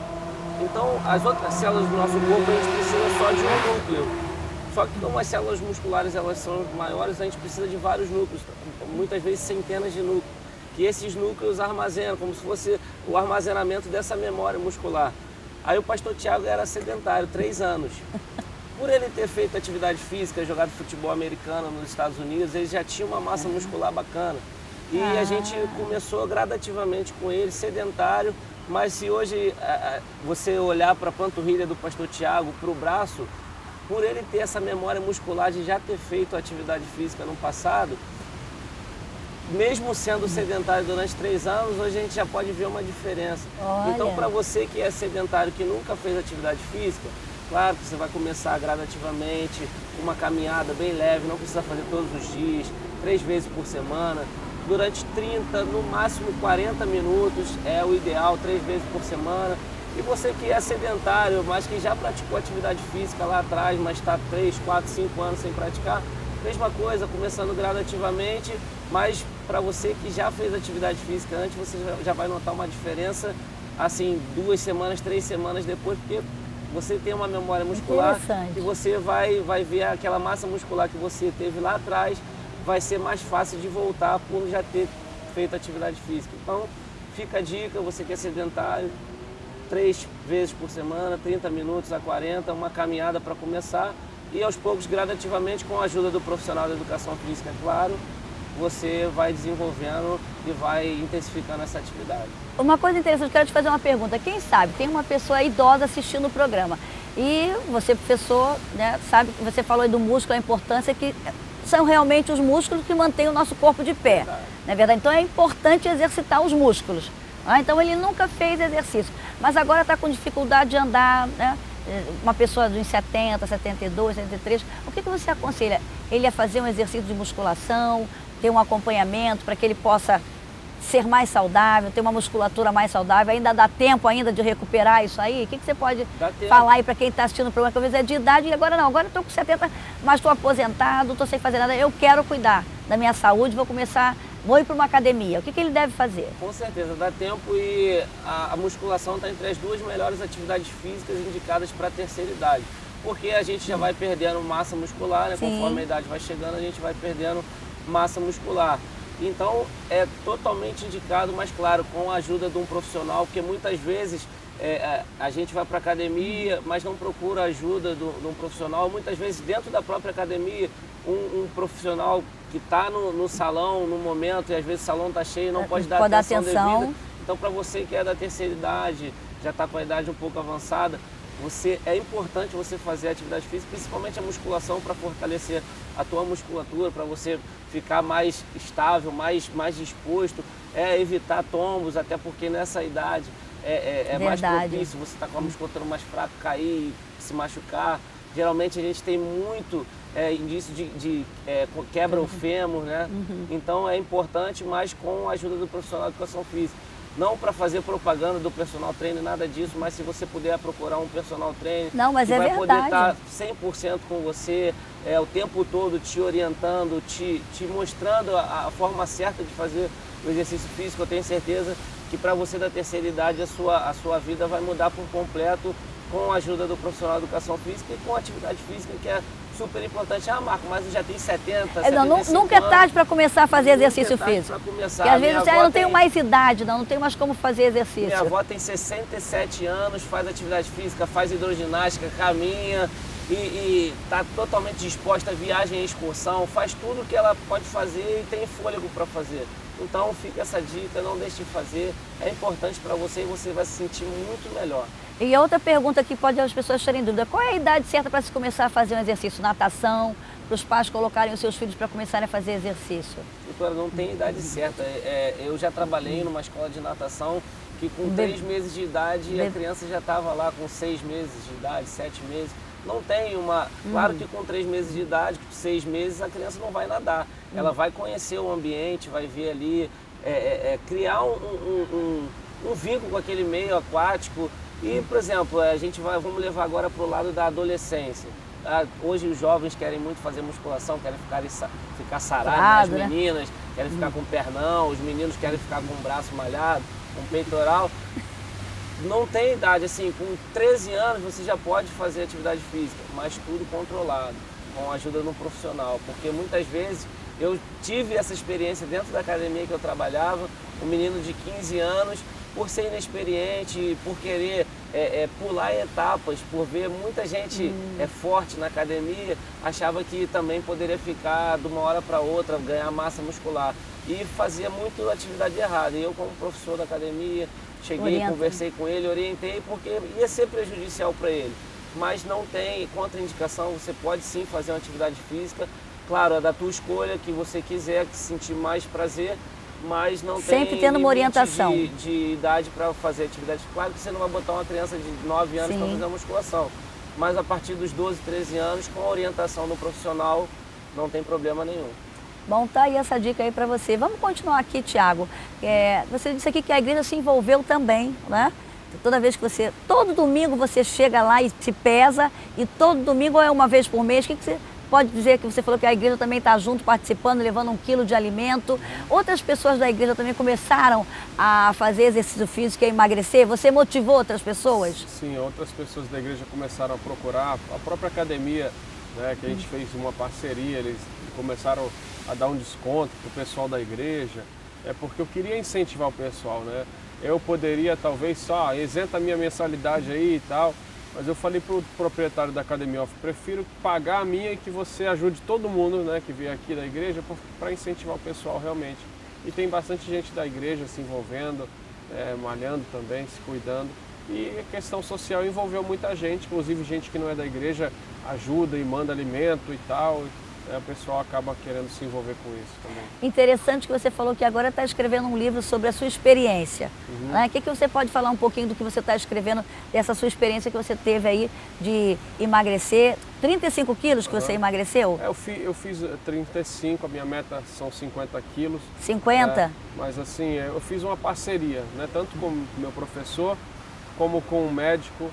Então, as outras células do nosso corpo, a gente precisa só de um núcleo. Só que como as células musculares elas são maiores, a gente precisa de vários núcleos, muitas vezes centenas de núcleos. Que esses núcleos armazenam, como se fosse o armazenamento dessa memória muscular. Aí o pastor Tiago era sedentário, 3 anos. Por ele ter feito atividade física, jogado futebol americano nos Estados Unidos, ele já tinha uma massa muscular bacana. E a gente começou gradativamente com ele, sedentário, mas se hoje você olhar para a panturrilha do pastor Tiago, para o braço, por ele ter essa memória muscular de já ter feito atividade física no passado, mesmo sendo sedentário durante 3 anos, hoje a gente já pode ver uma diferença. Olha. Então, para você que é sedentário, que nunca fez atividade física, claro que você vai começar gradativamente, uma caminhada bem leve, não precisa fazer todos os dias, 3 vezes por semana. Durante 30, no máximo 40 minutos é o ideal, 3 vezes por semana. E você que é sedentário, mas que já praticou atividade física lá atrás, mas está 3, 4, 5 anos sem praticar, mesma coisa, começando gradativamente, mas para você que já fez atividade física antes, você já vai notar uma diferença, assim, 2 semanas, 3 semanas depois, porque você tem uma memória muscular e você vai ver aquela massa muscular que você teve lá atrás, vai ser mais fácil de voltar por já ter feito atividade física. Então, fica a dica, você que é sedentário, 3 vezes por semana, 30 minutos a 40, uma caminhada para começar e aos poucos, gradativamente, com a ajuda do profissional da educação física, é claro, você vai desenvolvendo e vai intensificando essa atividade. Uma coisa interessante, quero te fazer uma pergunta. Quem sabe, tem uma pessoa idosa assistindo o programa e você, professor, né, sabe que você falou aí do músculo, a importância que são realmente os músculos que mantêm o nosso corpo de pé, não é verdade? Então é importante exercitar os músculos. Então ele nunca fez exercício, mas agora está com dificuldade de andar, né? Uma pessoa de 70, 72, 73, o que você aconselha? Ele a fazer um exercício de musculação, ter um acompanhamento para que ele possa ser mais saudável, ter uma musculatura mais saudável, ainda dá tempo ainda de recuperar isso aí? O que você pode falar aí para quem está assistindo o programa, que às vezes é de idade e agora não, agora eu estou com 70, mas estou aposentado, estou sem fazer nada, eu quero cuidar da minha saúde, vou ir para uma academia. O que ele deve fazer? Com certeza, dá tempo e a musculação está entre as 2 melhores atividades físicas indicadas para a terceira idade. Porque a gente já vai perdendo massa muscular, né? Conforme a idade vai chegando, a gente vai perdendo massa muscular. Então é totalmente indicado, mas claro, com a ajuda de um profissional, porque muitas vezes a gente vai para a academia, mas não procura a ajuda de um profissional. Muitas vezes dentro da própria academia, um profissional que está no salão no momento, e às vezes o salão está cheio, não pode dar atenção devida. Então para você que é da terceira idade, já está com a idade um pouco avançada, é importante você fazer atividade física, principalmente a musculação, para fortalecer a tua musculatura, para você ficar mais estável, mais disposto, evitar tombos, até porque nessa idade é mais propício você estar com a musculatura mais fraca, cair, se machucar. Geralmente a gente tem muito indício de quebra o fêmur, né? Então é importante, mas com a ajuda do profissional de educação física. Não para fazer propaganda do personal trainer, nada disso, mas se você puder procurar um personal trainer Não, mas que é vai verdade. poder estar 100% com você, o tempo todo te orientando, te mostrando a forma certa de fazer o exercício físico, eu tenho certeza que para você da terceira idade a sua vida vai mudar por completo com a ajuda do profissional de educação física e com a atividade física, que é super importante. Ah, Marco, mas eu já tenho 70, 75 nunca é anos. tarde para começar a fazer exercício físico. Para começar. Porque às vezes eu não tenho mais idade, não tenho mais como fazer exercício. Minha avó tem 67 anos, faz atividade física, faz hidroginástica, caminha e está totalmente disposta a viagem em excursão, faz tudo que ela pode fazer e tem fôlego para fazer. Então fica essa dica, não deixe de fazer, é importante para você e você vai se sentir muito melhor. E outra pergunta que pode as pessoas terem dúvida, qual é a idade certa para se começar a fazer um exercício? Natação, para os pais colocarem os seus filhos para começarem a fazer exercício? Doutora, não tem idade certa. Eu já trabalhei numa escola de natação que com 3 meses de idade a criança já estava lá com 6 meses de idade, 7 meses. Não tem uma... Claro que com 3 meses de idade, com 6 meses, a criança não vai nadar. Ela vai conhecer o ambiente, vai ver ali, criar um vínculo com aquele meio aquático. E, por exemplo, vamos levar agora para o lado da adolescência. Hoje os jovens querem muito fazer musculação, querem ficar sarados, as meninas querem ficar com pernão, os meninos querem ficar com o braço malhado, com peitoral. Não tem idade, assim, com 13 anos você já pode fazer atividade física, mas tudo controlado, com a ajuda de um profissional, porque muitas vezes eu tive essa experiência dentro da academia que eu trabalhava, um menino de 15 anos, por ser inexperiente, por querer pular etapas, por ver muita gente forte na academia, achava que também poderia ficar de uma hora para outra, ganhar massa muscular. E fazia muito atividade errada. E eu, como professor da academia, cheguei, conversei com ele, orientei, porque ia ser prejudicial para ele. Mas não tem contraindicação, você pode sim fazer uma atividade física. Claro, é da tua escolha, que você quiser, que sentir mais prazer, mas não sempre tem tendo uma orientação de idade para fazer atividade. Claro que você não vai botar uma criança de 9 anos para fazer uma musculação, mas a partir dos 12, 13 anos, com a orientação do profissional, não tem problema nenhum. Bom, tá aí essa dica aí para você. Vamos continuar aqui, Tiago. Você disse aqui que a igreja se envolveu também, né? Toda vez que todo domingo você chega lá e se pesa, e todo domingo é uma vez por mês, o que você pode dizer que você falou que a igreja também está junto, participando, levando 1 quilo de alimento? Outras pessoas da igreja também começaram a fazer exercício físico e a emagrecer? Você motivou outras pessoas? Sim, outras pessoas da igreja começaram a procurar, a própria academia, né, que a gente fez uma parceria, eles começaram a dar um desconto para o pessoal da igreja, porque eu queria incentivar o pessoal, né? Eu poderia talvez só isenta a minha mensalidade aí e tal, mas eu falei para o proprietário da academia, eu prefiro pagar a minha e que você ajude todo mundo, né, que veio aqui da igreja para incentivar o pessoal realmente. E tem bastante gente da igreja se envolvendo, malhando também, se cuidando. E a questão social envolveu muita gente, inclusive gente que não é da igreja ajuda e manda alimento e tal. O pessoal acaba querendo se envolver com isso também. Interessante que você falou que agora está escrevendo um livro sobre a sua experiência. Né? O que você pode falar um pouquinho do que você está escrevendo, dessa sua experiência que você teve aí de emagrecer? 35 quilos que você emagreceu? Eu fiz 35, a minha meta são 50 quilos. 50? Mas assim, eu fiz uma parceria, né? Tanto com o meu professor, como com o médico.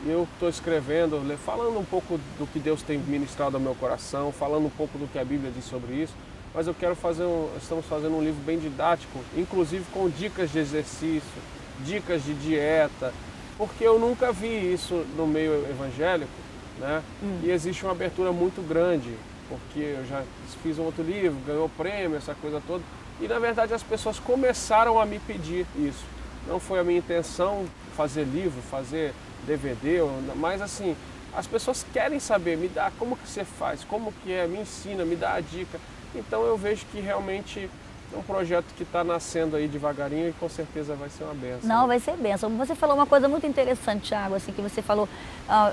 Eu estou escrevendo, falando um pouco do que Deus tem ministrado ao meu coração, falando um pouco do que a Bíblia diz sobre isso, mas eu quero estamos fazendo um livro bem didático, inclusive com dicas de exercício, dicas de dieta, porque eu nunca vi isso no meio evangélico, né? E existe uma abertura muito grande, porque eu já fiz um outro livro, ganhou prêmio, essa coisa toda, e na verdade as pessoas começaram a me pedir isso. Não foi a minha intenção fazer livro, fazer DVD, mas assim, as pessoas querem saber, me dá como que você faz, como que me ensina, me dá a dica. Então eu vejo que realmente É um projeto que está nascendo aí devagarinho e com certeza vai ser uma bênção. Não, vai ser bênção. Você falou uma coisa muito interessante, Thiago, assim, que você falou,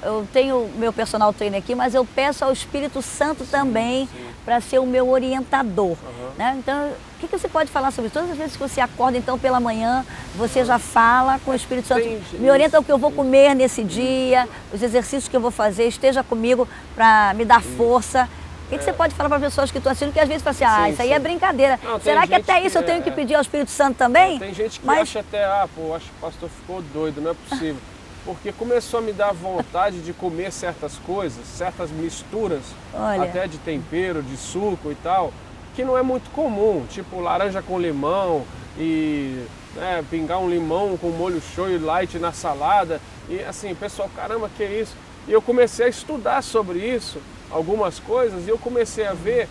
eu tenho meu personal trainer aqui, mas eu peço ao Espírito Santo também para ser o meu orientador. Né? Então, o que você pode falar sobre isso? Todas as vezes que você acorda, então, pela manhã, você já fala com o Espírito Santo, me orienta o que eu vou comer nesse dia, os exercícios que eu vou fazer, esteja comigo para me dar força. O que você pode falar para pessoas que estão assistindo, que às vezes falam assim, isso aí é brincadeira. Não, será que até isso eu tenho que pedir ao Espírito Santo também? Tem gente que acha até, acho que o pastor ficou doido, não é possível. Porque começou a me dar vontade de comer certas coisas, certas misturas, até de tempero, de suco e tal, que não é muito comum, tipo laranja com limão e pingar um limão com molho show e light na salada. E assim, pessoal, caramba, que é isso? E eu comecei a estudar sobre isso, algumas coisas, e eu comecei a ver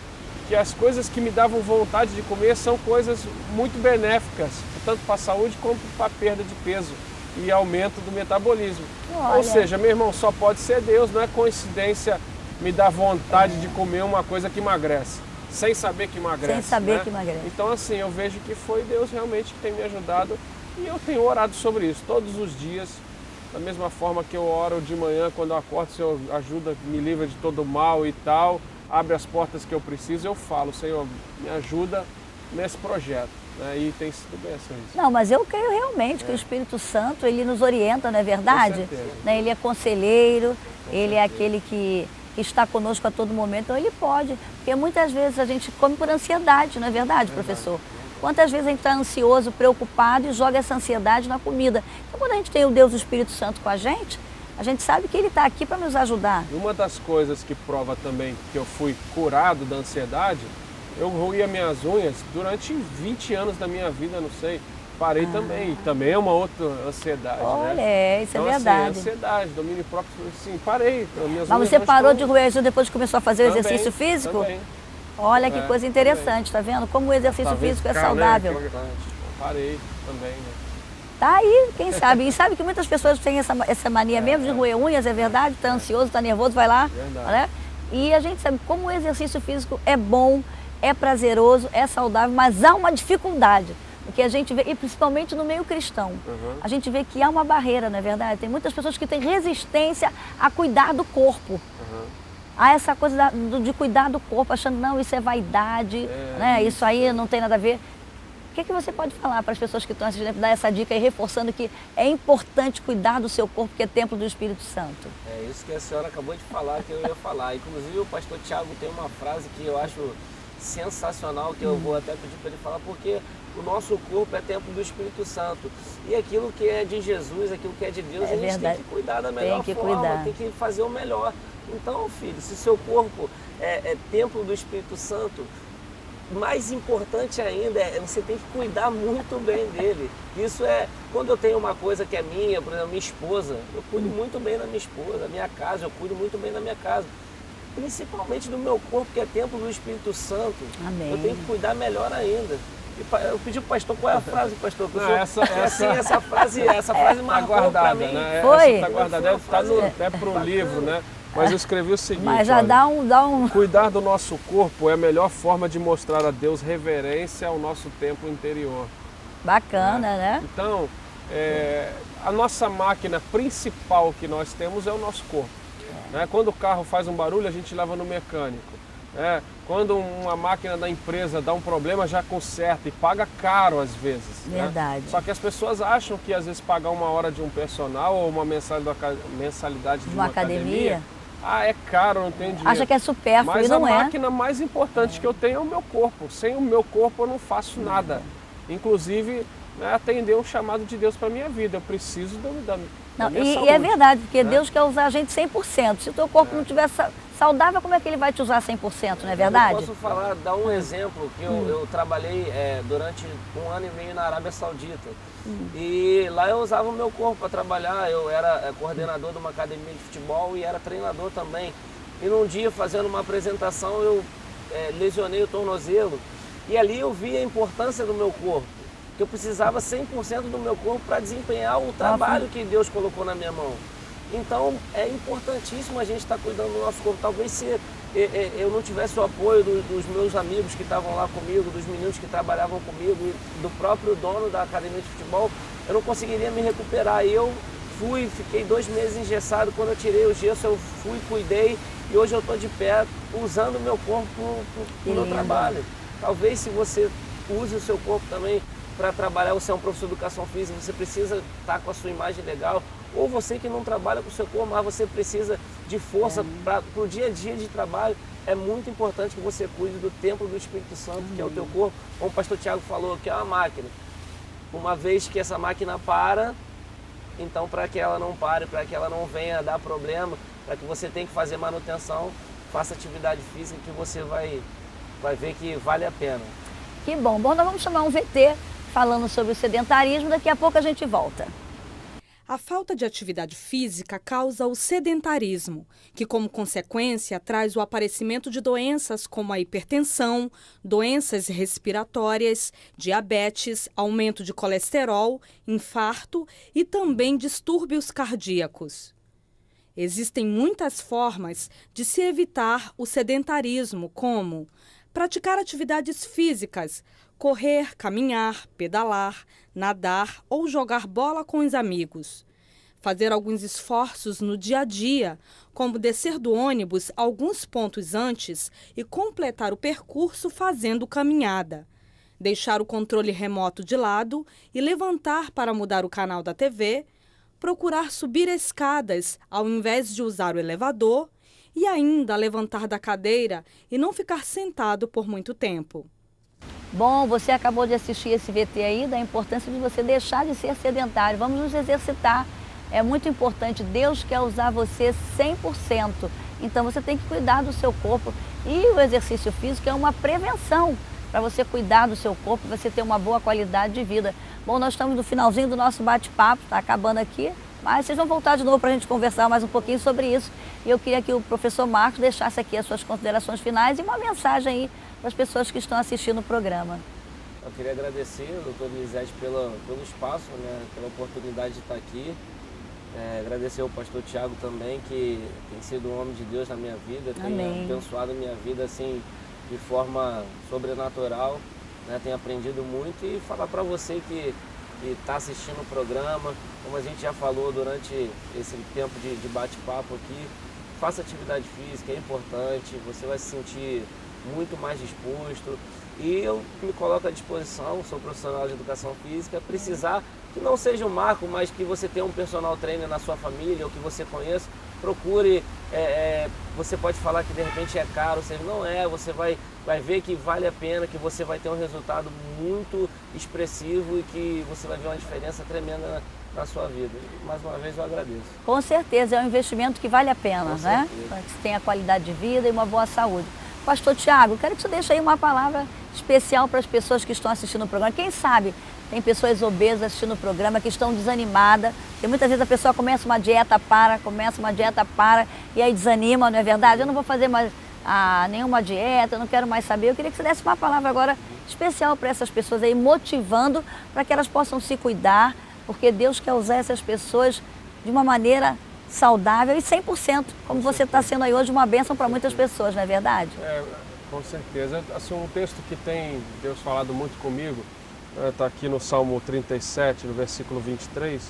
que as coisas que me davam vontade de comer são coisas muito benéficas, tanto para a saúde quanto para a perda de peso e aumento do metabolismo. Olha. Ou seja, meu irmão, só pode ser Deus, não é coincidência me dar vontade de comer uma coisa que emagrece, sem saber que emagrece. Sem saber que emagrece. Então assim, eu vejo que foi Deus realmente que tem me ajudado e eu tenho orado sobre isso todos os dias. Da mesma forma que eu oro de manhã, quando eu acordo, Senhor, ajuda, me livra de todo mal e tal, abre as portas que eu preciso, eu falo, Senhor, me ajuda nesse projeto. Né? E tem sido bênção isso. Não, mas eu creio realmente que o Espírito Santo, ele nos orienta, não é verdade? Com certeza. Né? Ele é conselheiro, ele é aquele que está conosco a todo momento, então ele pode. Porque muitas vezes a gente come por ansiedade, não é verdade, professor? Quantas vezes a gente está ansioso, preocupado e joga essa ansiedade na comida. Então, quando a gente tem o Deus, o Espírito Santo com a gente sabe que Ele está aqui para nos ajudar. E uma das coisas que prova também que eu fui curado da ansiedade, eu roía minhas unhas durante 20 anos da minha vida, não sei. Parei também. Também é uma outra ansiedade. Olha, né? isso é então, verdade. Assim, ansiedade, domínio próprio, sim, parei. Minhas Mas unhas você não parou estão... de roer as unhas depois que começou a fazer o Também, exercício físico? Também. Olha que coisa interessante, tá vendo? Como o exercício físico é saudável. Parei também, né? Tá aí, quem sabe? E sabe que muitas pessoas têm essa mania mesmo de roer unhas, é verdade? Tá ansioso, tá nervoso, vai lá. Né? E a gente sabe como o exercício físico é bom, é prazeroso, é saudável, mas há uma dificuldade. Porque a gente vê, e principalmente no meio cristão, a gente vê que há uma barreira, não é verdade? Tem muitas pessoas que têm resistência a cuidar do corpo. Há essa coisa de cuidar do corpo, achando, não, isso é vaidade, né? Isso aí não tem nada a ver. O que você pode falar para as pessoas que estão assistindo, dar essa dica aí, reforçando que é importante cuidar do seu corpo, que é templo do Espírito Santo? É isso que a senhora acabou de falar, que eu ia falar. Inclusive, o pastor Thiago tem uma frase que eu acho sensacional, que eu vou até pedir para ele falar, porque o nosso corpo é templo do Espírito Santo. E aquilo que é de Jesus, aquilo que é de Deus, a gente tem que cuidar da melhor forma, tem que fazer o melhor. Então, filho, se seu corpo é templo do Espírito Santo, mais importante ainda você tem que cuidar muito bem dele. Isso é, quando eu tenho uma coisa que é minha, por exemplo, minha esposa, eu cuido muito bem da minha esposa, a minha casa, eu cuido muito bem da minha casa. Principalmente do meu corpo, que é templo do Espírito Santo. Amém. Eu tenho que cuidar melhor ainda. Eu pedi pro pastor, qual é a frase, pastor? Não, essa frase marcou guardada, pra mim. né? Foi? Essa tá guardada, está até pro livro, né? Mas eu escrevi o seguinte, Mas já olha, dá um... cuidar do nosso corpo é a melhor forma de mostrar a Deus reverência ao nosso templo interior. Bacana, né? Então, a nossa máquina principal que nós temos é o nosso corpo. Né? Quando o carro faz um barulho, a gente leva no mecânico. Quando uma máquina da empresa dá um problema, já conserta e paga caro às vezes. Verdade. Né? Só que as pessoas acham que às vezes pagar uma hora de um personal ou uma mensalidade de uma academia, é caro, não tem dinheiro. Acha que é supérfluo e não é. Mas a máquina mais importante que eu tenho é o meu corpo. Sem o meu corpo eu não faço nada. Inclusive, atender um chamado de Deus para a minha vida. Eu preciso da minha saúde. E é verdade, porque Deus quer usar a gente 100%. Se o teu corpo não estiver saudável, como é que Ele vai te usar 100%, não é verdade? Eu posso dar um exemplo, que eu trabalhei durante 1 ano e meio na Arábia Saudita. E lá eu usava o meu corpo para trabalhar. Eu era coordenador de uma academia de futebol e era treinador também. E num dia, fazendo uma apresentação, eu lesionei o tornozelo. E ali eu vi a importância do meu corpo. Que eu precisava 100% do meu corpo para desempenhar o trabalho que Deus colocou na minha mão. Então, é importantíssimo a gente estar cuidando do nosso corpo. Talvez eu não tivesse o apoio dos meus amigos que estavam lá comigo, dos meninos que trabalhavam comigo, e do próprio dono da academia de futebol, eu não conseguiria me recuperar. E eu fiquei 2 meses engessado. Quando eu tirei o gesso, eu cuidei, e hoje eu estou de pé usando o meu corpo para o meu trabalho. Talvez se você use o seu corpo também para trabalhar, você é um professor de educação física, você precisa estar com a sua imagem legal, ou você que não trabalha com o seu corpo, mas você precisa de força para o dia a dia de trabalho, é muito importante que você cuide do templo do Espírito Santo, que é o teu corpo, como o pastor Tiago falou, que é uma máquina. Uma vez que essa máquina para, então para que ela não pare, para que ela não venha dar problema, para que você tenha que fazer manutenção, faça atividade física que você vai ver que vale a pena. Que bom. Bom, nós vamos chamar um VT falando sobre o sedentarismo, daqui a pouco a gente volta. A falta de atividade física causa o sedentarismo, que como consequência traz o aparecimento de doenças como a hipertensão, doenças respiratórias, diabetes, aumento de colesterol, infarto e também distúrbios cardíacos. Existem muitas formas de se evitar o sedentarismo, como praticar atividades físicas, correr, caminhar, pedalar, nadar ou jogar bola com os amigos. Fazer alguns esforços no dia a dia, como descer do ônibus alguns pontos antes e completar o percurso fazendo caminhada. Deixar o controle remoto de lado e levantar para mudar o canal da TV. Procurar subir escadas ao invés de usar o elevador. E ainda levantar da cadeira e não ficar sentado por muito tempo. Bom, você acabou de assistir esse VT aí da importância de você deixar de ser sedentário. Vamos nos exercitar. É muito importante. Deus quer usar você 100%. Então você tem que cuidar do seu corpo. E o exercício físico é uma prevenção para você cuidar do seu corpo, você ter uma boa qualidade de vida. Bom, nós estamos no finalzinho do nosso bate-papo, está acabando aqui. Mas vocês vão voltar de novo para a gente conversar mais um pouquinho sobre isso. E eu queria que o professor Marcos deixasse aqui as suas considerações finais e uma mensagem aí para as pessoas que estão assistindo o programa. Eu queria agradecer ao doutor Elisete pelo espaço, né, pela oportunidade de estar aqui. Agradecer ao pastor Tiago também, que tem sido um homem de Deus na minha vida, tem abençoado a minha vida assim, de forma sobrenatural, né, tem aprendido muito. E falar para você que está assistindo o programa, como a gente já falou durante esse tempo de bate-papo aqui, faça atividade física, é importante, você vai se sentir muito mais disposto. E eu me coloco à disposição, sou profissional de educação física, precisar que não seja um marco, mas que você tenha um personal trainer na sua família ou que você conheça, procure, você pode falar que de repente é caro, seja, não é, você vai ver que vale a pena, que você vai ter um resultado muito expressivo e que você vai ver uma diferença tremenda na sua vida. Mais uma vez eu agradeço. Com certeza, é um investimento que vale a pena, né? Para que você tenha qualidade de vida e uma boa saúde. Pastor Tiago, quero que você deixe aí uma palavra especial para as pessoas que estão assistindo o programa. Quem sabe tem pessoas obesas assistindo o programa que estão desanimadas, porque muitas vezes a pessoa começa uma dieta para, e aí desanima, não é verdade? Eu não vou fazer mais nenhuma dieta, eu não quero mais saber. Eu queria que você desse uma palavra agora especial para essas pessoas aí, motivando para que elas possam se cuidar, porque Deus quer usar essas pessoas de uma maneira saudável e 100%, como você está sendo aí hoje uma bênção para muitas pessoas, não é verdade? Com certeza. Assim, um texto que tem Deus falado muito comigo, está aqui no Salmo 37, no versículo 23,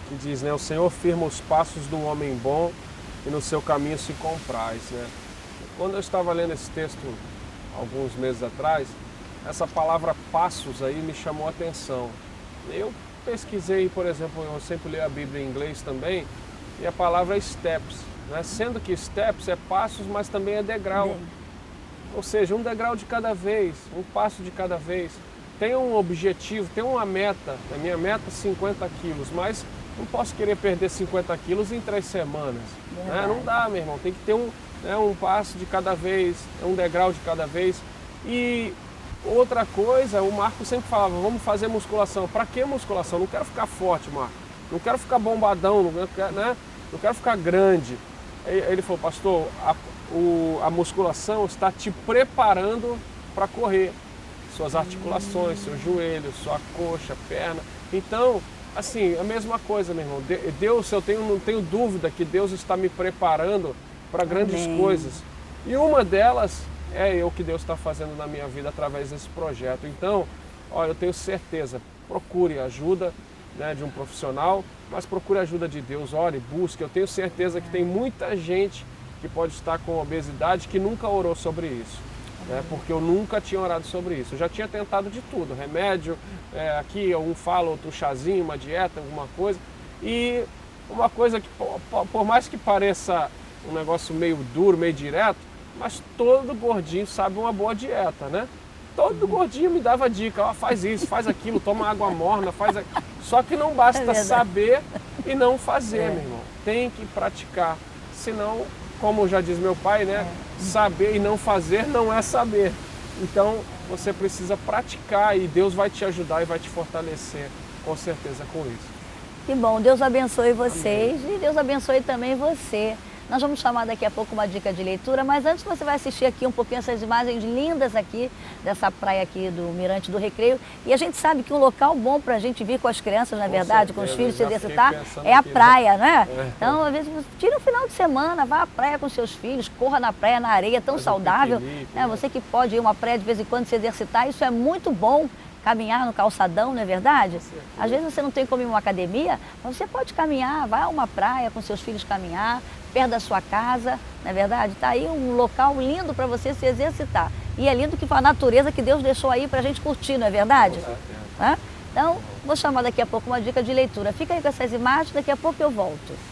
que diz, né, o Senhor firma os passos do homem bom e no seu caminho se compraz, né? Quando eu estava lendo esse texto alguns meses atrás, essa palavra passos aí me chamou a atenção. Eu pesquisei, por exemplo, eu sempre leio a Bíblia em inglês também, e a palavra é steps, né? Sendo que steps é passos, mas também é degrau. Ou seja, um degrau de cada vez, um passo de cada vez. Tem um objetivo, tem uma meta. A minha meta é 50 quilos, mas não posso querer perder 50 quilos em 3 semanas. Né? Não dá, meu irmão. Tem que ter um passo de cada vez, um degrau de cada vez. E outra coisa, o Marco sempre falava, vamos fazer musculação. Para que musculação? Não quero ficar forte, Marco. Não quero ficar bombadão, não quero ficar grande. Ele falou, pastor, a musculação está te preparando para correr. Suas articulações, seus joelhos, sua coxa, perna. Então, assim, a mesma coisa, meu irmão. Deus, não tenho dúvida que Deus está me preparando para grandes coisas. E uma delas é o que Deus está fazendo na minha vida através desse projeto. Então, eu tenho certeza, procure ajuda, né, de um profissional, mas procure ajuda de Deus, ore, busque. Eu tenho certeza que tem muita gente que pode estar com obesidade que nunca orou sobre isso, né, porque eu nunca tinha orado sobre isso. Eu já tinha tentado de tudo, remédio, aqui um fala, outro chazinho, uma dieta, alguma coisa. E uma coisa que, por mais que pareça um negócio meio duro, meio direto, mas todo gordinho sabe uma boa dieta, né? Todo gordinho me dava dica, faz isso, faz aquilo, toma água morna, Só que não basta saber e não fazer, meu irmão. Tem que praticar, senão, como já diz meu pai, né? Saber e não fazer não é saber. Então, você precisa praticar e Deus vai te ajudar e vai te fortalecer, com certeza, com isso. Que bom, Deus abençoe vocês. Amém. E Deus abençoe também você. Nós vamos chamar daqui a pouco uma dica de leitura, mas antes você vai assistir aqui um pouquinho essas imagens lindas aqui, dessa praia aqui do Mirante do Recreio. E a gente sabe que um local bom para a gente vir com as crianças, na verdade, com os filhos se exercitar, é a praia, né? Então, às vezes, tira um final de semana, vá à praia com seus filhos, corra na praia, na areia, tão saudável. Né? Você que pode ir a uma praia de vez em quando se exercitar, isso é muito bom. Caminhar no calçadão, não é verdade? Às vezes você não tem como ir a uma academia, mas você pode caminhar, vai a uma praia com seus filhos caminhar, perto da sua casa, não é verdade? Está aí um local lindo para você se exercitar. E é lindo que foi a natureza que Deus deixou aí para a gente curtir, não é verdade? Então, vou chamar daqui a pouco uma dica de leitura. Fica aí com essas imagens, daqui a pouco eu volto.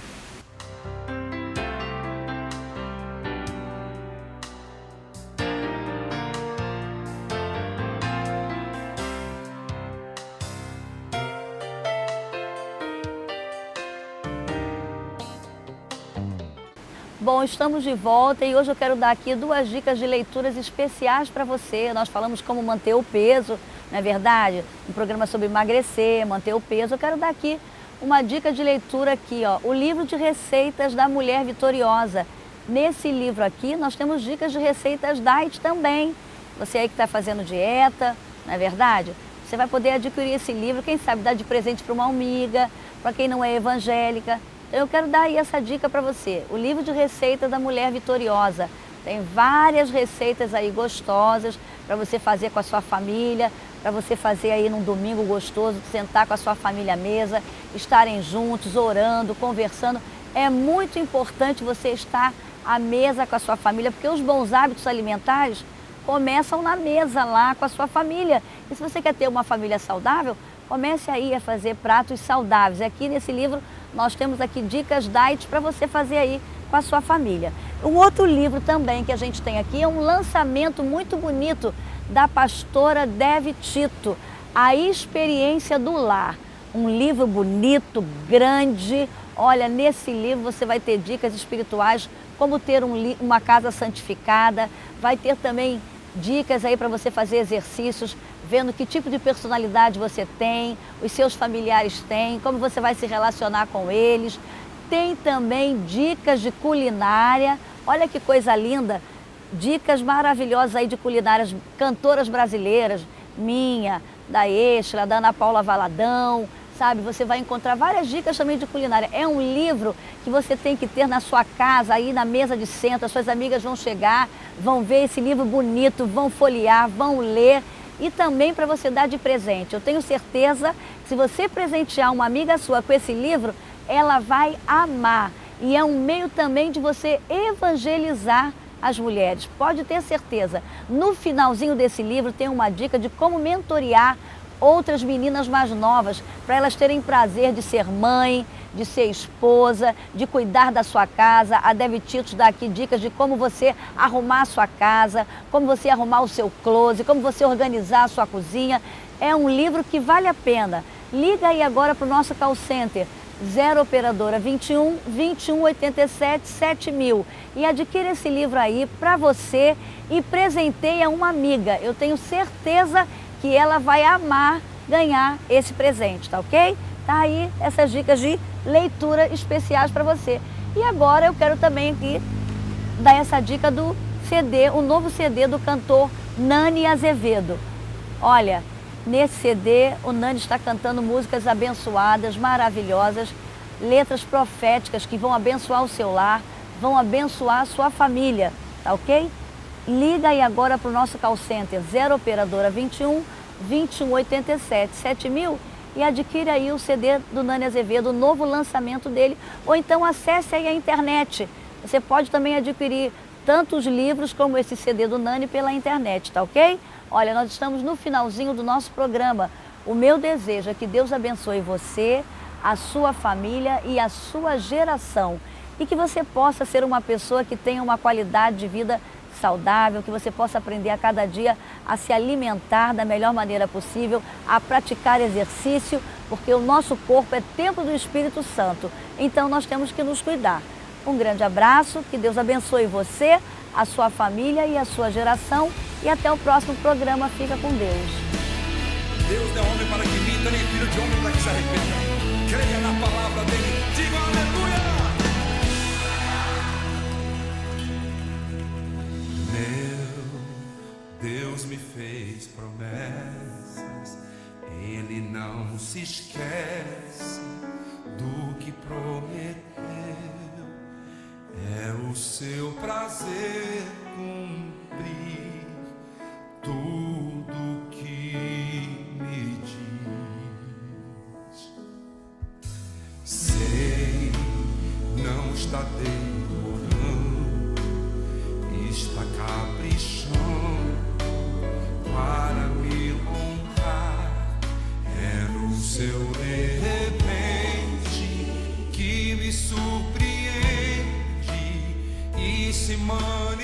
Bom, estamos de volta e hoje eu quero dar aqui 2 dicas de leituras especiais para você. Nós falamos como manter o peso, não é verdade? Um programa sobre emagrecer, manter o peso. Eu quero dar aqui uma dica de leitura aqui, ó, o livro de receitas da Mulher Vitoriosa. Nesse livro aqui nós temos dicas de receitas diet também. Você aí que está fazendo dieta, não é verdade? Você vai poder adquirir esse livro, quem sabe dar de presente para uma amiga, para quem não é evangélica. Então eu quero dar aí essa dica para você, o livro de receitas da Mulher Vitoriosa. Tem várias receitas aí gostosas para você fazer com a sua família, para você fazer aí num domingo gostoso, sentar com a sua família à mesa, estarem juntos, orando, conversando. É muito importante você estar à mesa com a sua família, porque os bons hábitos alimentares começam na mesa lá com a sua família. E se você quer ter uma família saudável, comece aí a fazer pratos saudáveis. Aqui nesse livro nós temos aqui dicas diet para você fazer aí com a sua família. Um outro livro também que a gente tem aqui é um lançamento muito bonito da pastora Devi Tito, A Experiência do Lar. Um livro bonito, grande. Olha, nesse livro você vai ter dicas espirituais, como ter uma casa santificada, vai ter também dicas aí para você fazer exercícios, vendo que tipo de personalidade você tem, os seus familiares têm, como você vai se relacionar com eles. Tem também dicas de culinária, olha que coisa linda, dicas maravilhosas aí de culinárias, cantoras brasileiras, minha, da Extra, da Ana Paula Valadão, sabe? Você vai encontrar várias dicas também de culinária. É um livro que você tem que ter na sua casa, aí na mesa de centro, as suas amigas vão chegar, vão ver esse livro bonito, vão folhear, vão ler. E também para você dar de presente. Eu tenho certeza que se você presentear uma amiga sua com esse livro, ela vai amar. E é um meio também de você evangelizar as mulheres. Pode ter certeza. No finalzinho desse livro tem uma dica de como mentorear outras meninas mais novas, para elas terem prazer de ser mãe, de ser esposa, de cuidar da sua casa. A Devi Tito dá aqui dicas de como você arrumar a sua casa, como você arrumar o seu closet, como você organizar a sua cozinha. É um livro que vale a pena. Liga aí agora para o nosso call center, 0 operadora 21 21 87 7000 e adquira esse livro aí para você e presenteia uma amiga. Eu tenho certeza que ela vai amar ganhar esse presente, tá ok? Tá aí essas dicas de leitura especiais para você. E agora eu quero também aqui dar essa dica do CD, o novo CD do cantor Nani Azevedo. Olha, nesse CD o Nani está cantando músicas abençoadas, maravilhosas, letras proféticas que vão abençoar o seu lar, vão abençoar a sua família, tá ok? Liga aí agora para o nosso call center 0 operadora 21 2187 7000 e adquire aí o CD do Nani Azevedo, o novo lançamento dele, ou então acesse aí a internet. Você pode também adquirir tanto os livros como esse CD do Nani pela internet, tá ok? Olha, nós estamos no finalzinho do nosso programa. O meu desejo é que Deus abençoe você, a sua família e a sua geração. E que você possa ser uma pessoa que tenha uma qualidade de vida saudável, que você possa aprender a cada dia a se alimentar da melhor maneira possível, a praticar exercício, porque o nosso corpo é templo do Espírito Santo. Então nós temos que nos cuidar. Um grande abraço, que Deus abençoe você, a sua família e a sua geração. E até o próximo programa. Fica com Deus. Deus é homem para que minta, nem filho de homem para que se arrependa. Creia na palavra dele. Diga aleluia! Deus me fez promessas, Ele não se esquece do que prometeu. É o seu prazer cumprir tudo que me diz. Sei, não está demorando, está caprichando para me honrar. É no seu de repente que me surpreende e se manifesta